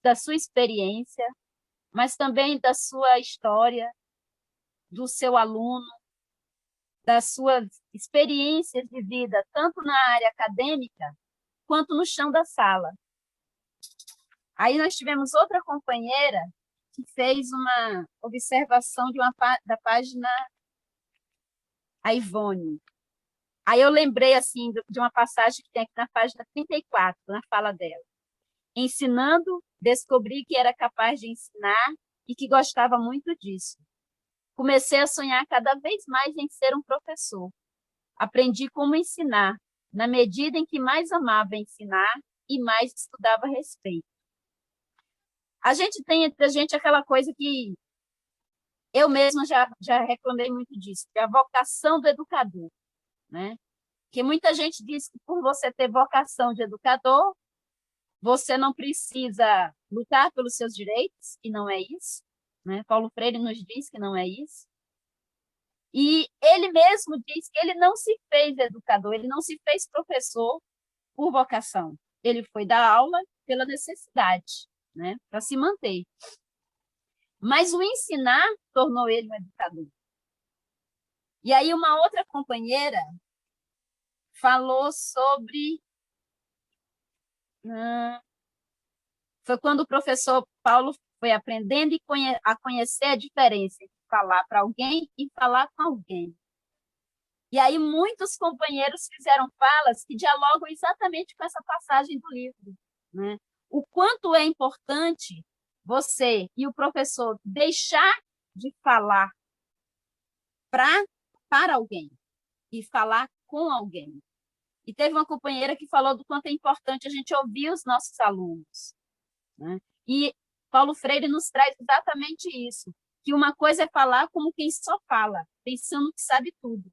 S4: da sua experiência, mas também da sua história, do seu aluno, das suas experiências de vida, tanto na área acadêmica, quanto no chão da sala. Aí nós tivemos outra companheira que fez uma observação da página, a Ivone. Aí eu lembrei assim, de uma passagem que tem aqui na página 34, na fala dela. Ensinando, descobri que era capaz de ensinar e que gostava muito disso. Comecei a sonhar cada vez mais em ser um professor. Aprendi como ensinar, na medida em que mais amava ensinar e mais estudava a respeito. A gente tem entre a gente aquela coisa que eu mesma já reclamei muito disso, que é a vocação do educador, né? Que muita gente diz que por você ter vocação de educador, você não precisa lutar pelos seus direitos, e não é isso, né? Paulo Freire nos diz que não é isso. E ele mesmo diz que ele não se fez educador, ele não se fez professor por vocação. Ele foi dar aula pela necessidade, né? Para se manter. Mas o ensinar tornou ele um educador. E aí uma outra companheira falou sobre... foi quando o professor Paulo foi aprendendo a conhecer a diferença entre falar para alguém e falar com alguém. E aí muitos companheiros fizeram falas que dialogam exatamente com essa passagem do livro, né? O quanto é importante você e o professor deixar de falar para alguém e falar com alguém. E teve uma companheira que falou do quanto é importante a gente ouvir os nossos alunos, né? E Paulo Freire nos traz exatamente isso, que uma coisa é falar como quem só fala, pensando que sabe tudo.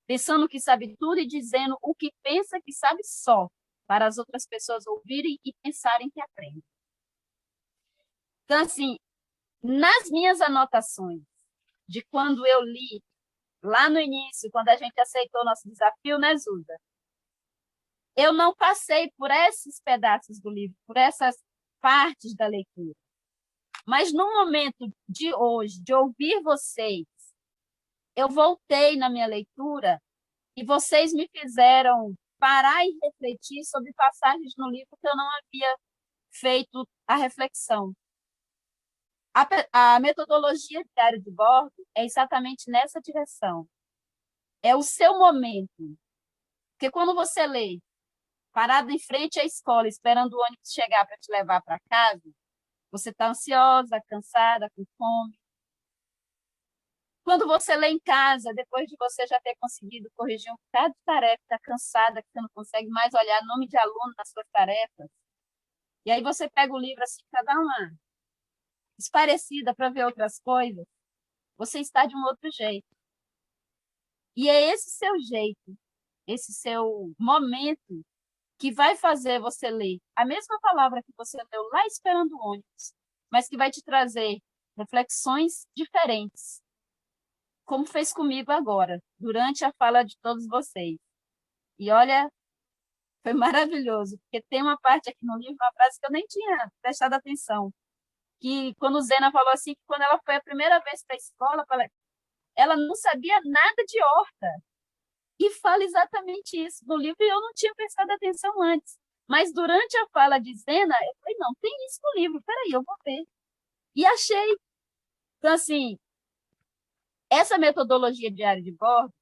S4: Pensando que sabe tudo e dizendo o que pensa que sabe só, para as outras pessoas ouvirem e pensarem que aprendem. Então, assim, nas minhas anotações de quando eu li, lá no início, quando a gente aceitou o nosso desafio, né, Zusa? Eu não passei por esses pedaços do livro, por essas partes da leitura. Mas no momento de hoje, de ouvir vocês, eu voltei na minha leitura e vocês me fizeram parar e refletir sobre passagens no livro que eu não havia feito a reflexão. A metodologia diário de bordo é exatamente nessa direção. É o seu momento. Porque quando você lê, parado em frente à escola, esperando o ônibus chegar para te levar para casa, você está ansiosa, cansada, com fome. Quando você lê em casa, depois de você já ter conseguido corrigir um bocado de tarefa, está cansada, que você não consegue mais olhar nome de aluno nas suas tarefas, e aí você pega o livro assim para dar uma esparecida para ver outras coisas, você está de um outro jeito. E é esse seu jeito, esse seu momento, que vai fazer você ler a mesma palavra que você leu lá esperando o ônibus, mas que vai te trazer reflexões diferentes, como fez comigo agora, durante a fala de todos vocês. E olha, foi maravilhoso, porque tem uma parte aqui no livro, uma frase que eu nem tinha prestado atenção, que quando Zena falou assim, que quando ela foi a primeira vez para a escola, ela não sabia nada de horta. E fala exatamente isso no livro, e eu não tinha prestado atenção antes. Mas durante a fala de Zena, eu falei, não, tem isso no livro, peraí, eu vou ver. E achei. Então, assim, essa metodologia diária de bordo,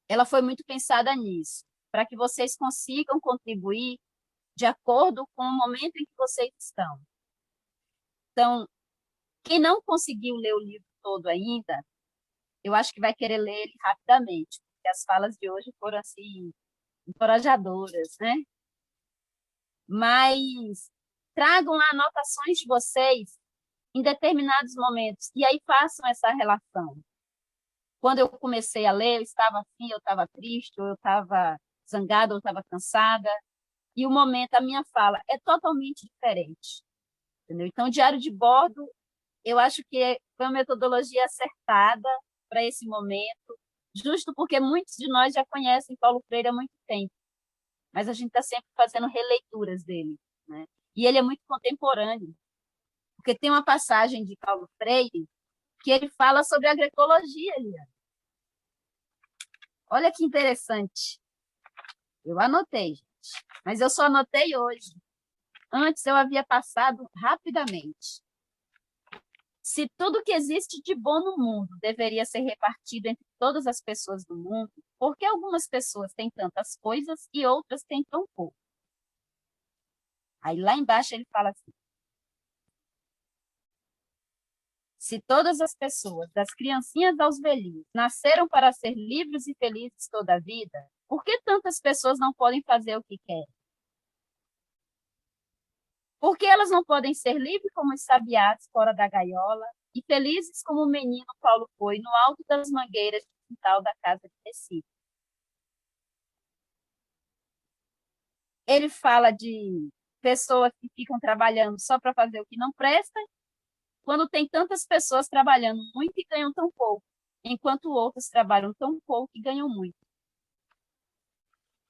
S4: ela foi muito pensada nisso, para que vocês consigam contribuir de acordo com o momento em que vocês estão. Então, quem não conseguiu ler o livro todo ainda, eu acho que vai querer ler ele rapidamente, porque as falas de hoje foram, assim, encorajadoras, né? Mas tragam anotações de vocês em determinados momentos, e aí façam essa relação. Quando eu comecei a ler, eu estava assim, eu estava triste, ou eu estava zangada, ou eu estava cansada, e o momento, a minha fala é totalmente diferente. Entendeu? Então, o diário de bordo, eu acho que foi uma metodologia acertada para esse momento, justo porque muitos de nós já conhecem Paulo Freire há muito tempo, mas a gente está sempre fazendo releituras dele, né? E ele é muito contemporâneo, porque tem uma passagem de Paulo Freire que ele fala sobre agroecologia, Eliane. Olha que interessante. Eu anotei, gente, mas eu só anotei hoje. Antes eu havia passado rapidamente. Se tudo que existe de bom no mundo deveria ser repartido entre todas as pessoas do mundo, por que algumas pessoas têm tantas coisas e outras têm tão pouco? Aí lá embaixo ele fala assim: se todas as pessoas, das criancinhas aos velhinhos, nasceram para ser livres e felizes toda a vida, por que tantas pessoas não podem fazer o que querem? Por que elas não podem ser livres como os sabiás fora da gaiola e felizes como o menino Paulo foi no alto das mangueiras do quintal da casa de Recife? Ele fala de pessoas que ficam trabalhando só para fazer o que não presta, quando tem tantas pessoas trabalhando muito e ganham tão pouco, enquanto outras trabalham tão pouco e ganham muito.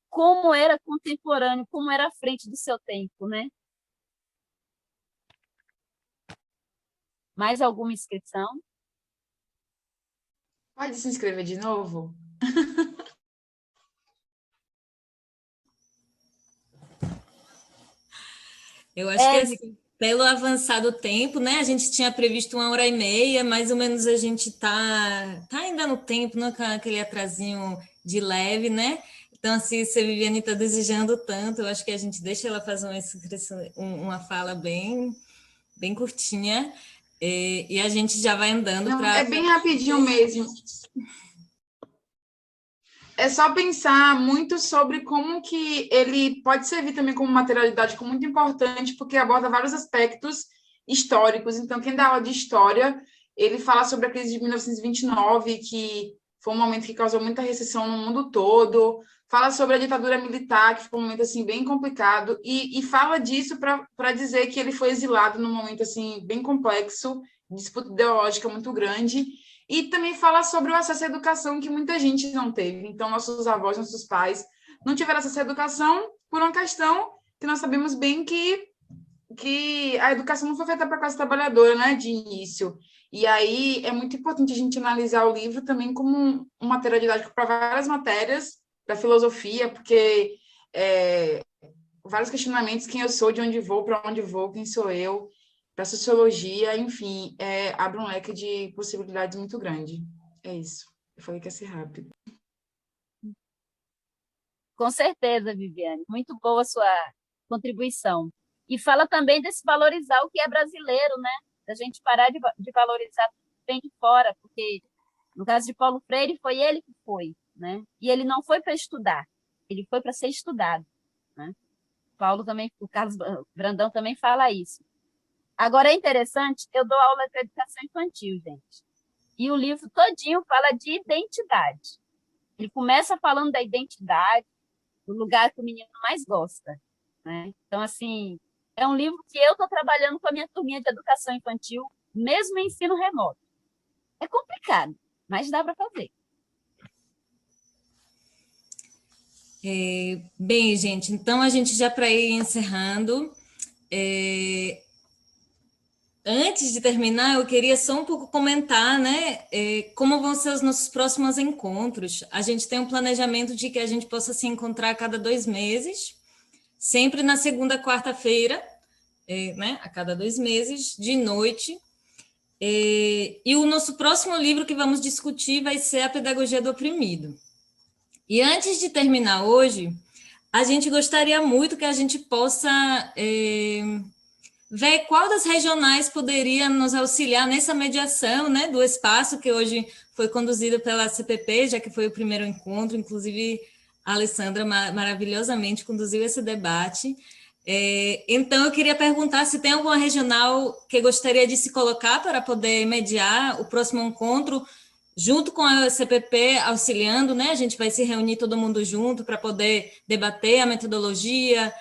S4: Como era contemporâneo, como era à frente do seu tempo, né? Mais alguma inscrição?
S10: Pode se inscrever de novo?
S3: Eu acho que assim, pelo avançado tempo, né? A gente tinha previsto 1h30, mais ou menos a gente tá ainda no tempo, né? Com aquele atrasinho de leve, né? Então, assim, se a Viviane está desejando tanto, eu acho que a gente deixa ela fazer uma fala bem curtinha, e a gente já vai andando para...
S10: É bem rapidinho mesmo. É só pensar muito sobre como que ele pode servir também como materialidade muito importante, porque aborda vários aspectos históricos. Então, quem dá aula de história, ele fala sobre a crise de 1929, que foi um momento que causou muita recessão no mundo todo, fala sobre a ditadura militar, que foi um momento assim, bem complicado, e fala disso para dizer que ele foi exilado num momento assim, bem complexo, disputa ideológica muito grande, e também fala sobre o acesso à educação que muita gente não teve. Então, nossos avós, nossos pais não tiveram acesso à educação por uma questão que nós sabemos bem que a educação não foi feita para a classe trabalhadora, né, de início. E aí é muito importante a gente analisar o livro também como um material didático para várias matérias da filosofia, porque vários questionamentos: quem eu sou, de onde vou, para onde vou, quem sou eu, para sociologia, enfim, abre um leque de possibilidades muito grande. É isso. Eu falei que ia ser rápido.
S4: Com certeza, Viviane. Muito boa a sua contribuição. E fala também desse valorizar o que é brasileiro, né? Da gente parar de valorizar tudo que vem de fora, porque no caso de Paulo Freire, foi ele que foi, né? E ele não foi para estudar, ele foi para ser estudado, né? Paulo também, o Carlos Brandão também fala isso. Agora, é interessante, eu dou aula de educação infantil, gente, e o livro todinho fala de identidade. Ele começa falando da identidade, do lugar que o menino mais gosta, né? Então, assim, é um livro que eu estou trabalhando com a minha turminha de educação infantil, mesmo em ensino remoto. É complicado, mas dá para fazer.
S3: Bem, gente, então a gente já para ir encerrando, antes de terminar, eu queria só um pouco comentar, né, como vão ser os nossos próximos encontros. A gente tem um planejamento de que a gente possa se encontrar a cada 2 meses, sempre na segunda quarta-feira, né, a cada 2 meses, de noite. E o nosso próximo livro que vamos discutir vai ser A Pedagogia do Oprimido. E antes de terminar hoje, a gente gostaria muito que a gente possa ver qual das regionais poderia nos auxiliar nessa mediação, né, do espaço que hoje foi conduzido pela CPP, já que foi o primeiro encontro, inclusive a Alessandra maravilhosamente conduziu esse debate. Então, eu queria perguntar se tem alguma regional que gostaria de se colocar para poder mediar o próximo encontro, junto com a CPP auxiliando, né? A gente vai se reunir todo mundo junto para poder debater a metodologia,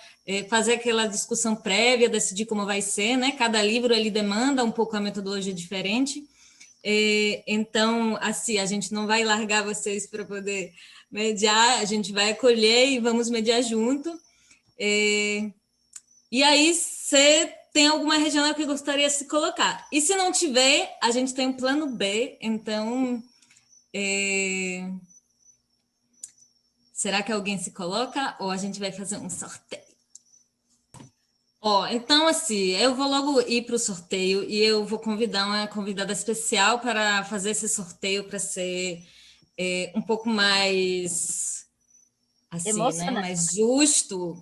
S3: fazer aquela discussão prévia, decidir como vai ser, né? Cada livro ele demanda um pouco a metodologia diferente. Então, assim, a gente não vai largar vocês para poder mediar, a gente vai acolher e vamos mediar junto. E aí, você tem alguma regional que gostaria de se colocar? E se não tiver, a gente tem um plano B, então... será que alguém se coloca ou a gente vai fazer um sorteio? Então, assim, eu vou logo ir para o sorteio e eu vou convidar uma convidada especial para fazer esse sorteio para ser um pouco mais, assim, né, mais justo.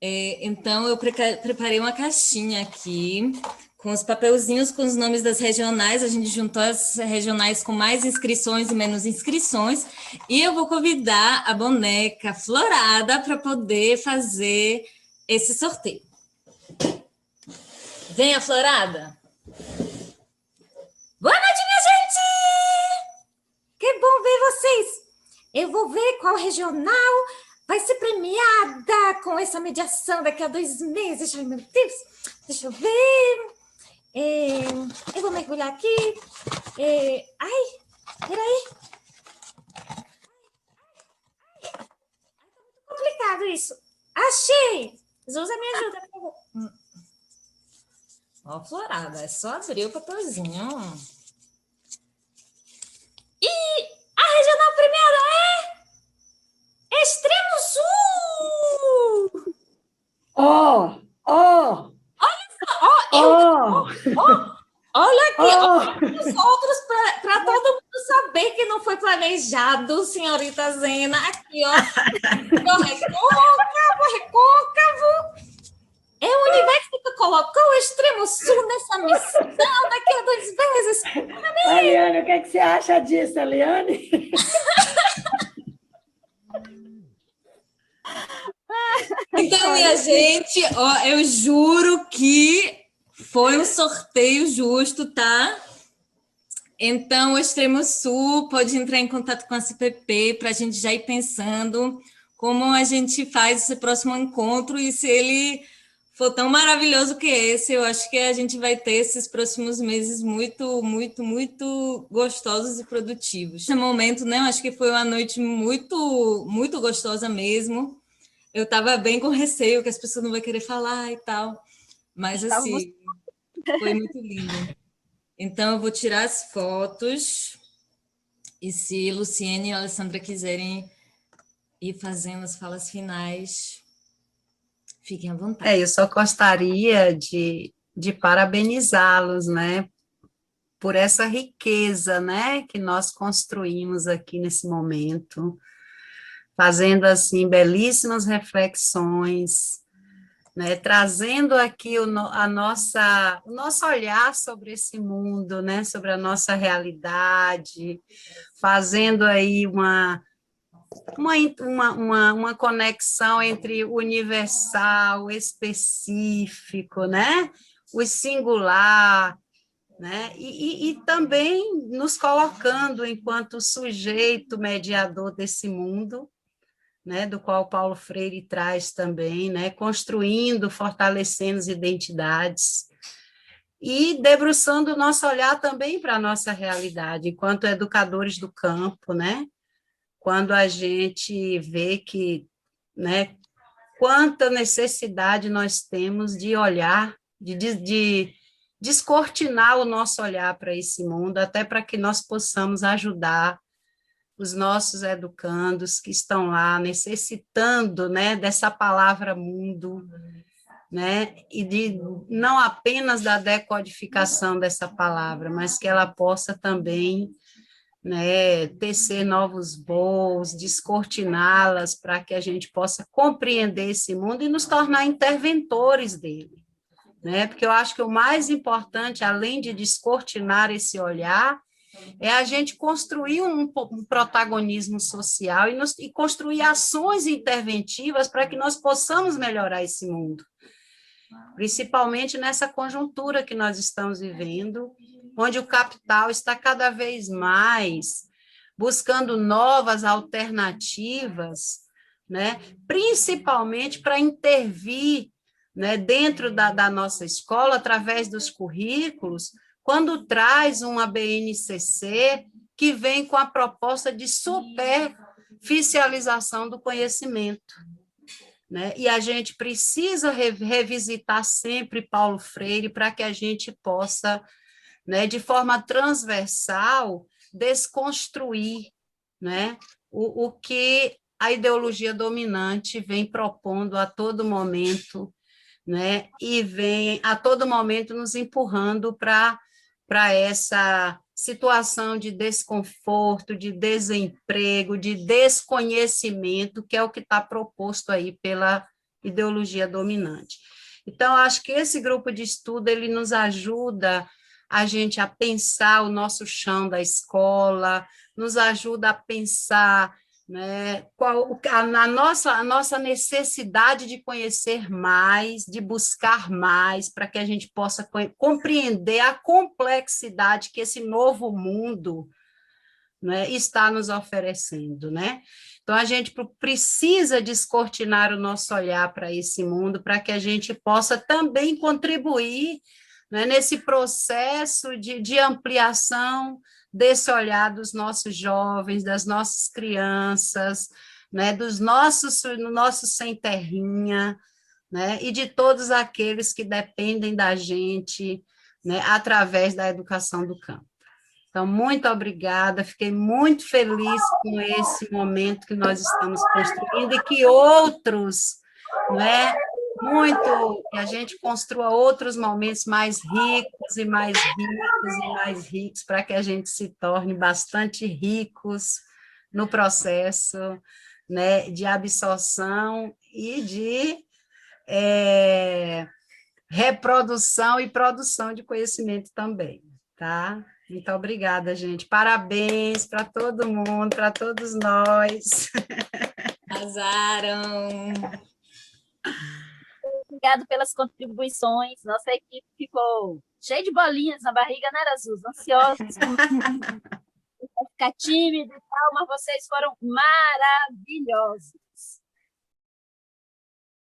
S3: Então, eu preparei uma caixinha aqui com os papelzinhos com os nomes das regionais. A gente juntou as regionais com mais inscrições e menos inscrições. E eu vou convidar a boneca Florada para poder fazer esse sorteio. Venha, Florada! Boa noite, minha gente! Que bom ver vocês! Eu vou ver qual regional vai ser premiada com essa mediação daqui a 2 meses. Ai, meu Deus! Deixa eu ver. Eu vou mergulhar aqui. Ai, peraí. Tá muito complicado isso. Achei! Zuza, me ajuda, por favor. Florada, é só abrir o papelzinho. E a regional premiada é Extremo Sul! Olha aqui, olha os outros para todo mundo saber que não foi planejado, senhorita Zena. Aqui, ó. Recôncavo. É o universo que colocou o Extremo Sul nessa missão daqui a 2 meses.
S6: Eliane, o que você acha disso, Eliane?
S3: Então, minha gente, eu juro que foi um sorteio justo, tá? Então, o Extremo Sul pode entrar em contato com a CPP para a gente já ir pensando como a gente faz esse próximo encontro e se ele for tão maravilhoso que esse, eu acho que a gente vai ter esses próximos meses muito, muito, muito gostosos e produtivos. Nesse momento, né, eu acho que foi uma noite muito, muito gostosa mesmo. Eu estava bem com receio que as pessoas não vão querer falar e tal, mas assim, foi muito lindo. Então, eu vou tirar as fotos e se Luciene e a Alessandra quiserem ir fazendo as falas finais, fiquem à vontade.
S2: Eu só gostaria de parabenizá-los, né, por essa riqueza, né, que nós construímos aqui nesse momento, fazendo, assim, belíssimas reflexões, né, trazendo aqui o nosso olhar sobre esse mundo, né, sobre a nossa realidade, fazendo aí uma conexão entre o universal, o específico, né, o singular, né, e também nos colocando enquanto sujeito mediador desse mundo, né, do qual Paulo Freire traz também, né, construindo, fortalecendo as identidades e debruçando o nosso olhar também para a nossa realidade, enquanto educadores do campo, né, quando a gente vê que, né, quanta necessidade nós temos de olhar, de descortinar o nosso olhar para esse mundo, até para que nós possamos ajudar os nossos educandos que estão lá necessitando, né, dessa palavra mundo, né, e de não apenas da decodificação dessa palavra, mas que ela possa também, né, tecer novos voos, descortiná-las para que a gente possa compreender esse mundo e nos tornar interventores dele, né? Porque eu acho que o mais importante, além de descortinar esse olhar, é a gente construir um protagonismo social e construir ações interventivas para que nós possamos melhorar esse mundo, principalmente nessa conjuntura que nós estamos vivendo, onde o capital está cada vez mais buscando novas alternativas, né, principalmente para intervir, né, dentro da nossa escola, através dos currículos, quando traz uma BNCC que vem com a proposta de superficialização do conhecimento, né? E a gente precisa revisitar sempre Paulo Freire para que a gente possa, né, de forma transversal, desconstruir, né, o que a ideologia dominante vem propondo a todo momento, né, e vem a todo momento nos empurrando para essa situação de desconforto, de desemprego, de desconhecimento, que é o que está proposto aí pela ideologia dominante. Então, acho que esse grupo de estudo ele nos ajuda a gente a pensar o nosso chão da escola, nos ajuda a pensar, né, a nossa necessidade de conhecer mais, de buscar mais, para que a gente possa compreender a complexidade que esse novo mundo, né, está nos oferecendo, né? Então, a gente precisa descortinar o nosso olhar para esse mundo, para que a gente possa também contribuir, né, nesse processo de ampliação desse olhar dos nossos jovens, das nossas crianças, né, dos nossos sem terrinha, né, e de todos aqueles que dependem da gente, né, através da educação do campo. Então, muito obrigada, fiquei muito feliz com esse momento que nós estamos construindo e que outros, né, que a gente construa outros momentos mais ricos e mais ricos e mais ricos, para que a gente se torne bastante ricos no processo, né, de absorção e de reprodução e produção de conhecimento também, tá? Muito obrigada, gente. Parabéns para todo mundo, para todos nós.
S3: Arrasaram!
S4: Obrigado pelas contribuições. Nossa equipe ficou cheia de bolinhas na barriga, né, Arazus? Ansiosos. Ficar tímido e tal, mas vocês foram maravilhosos.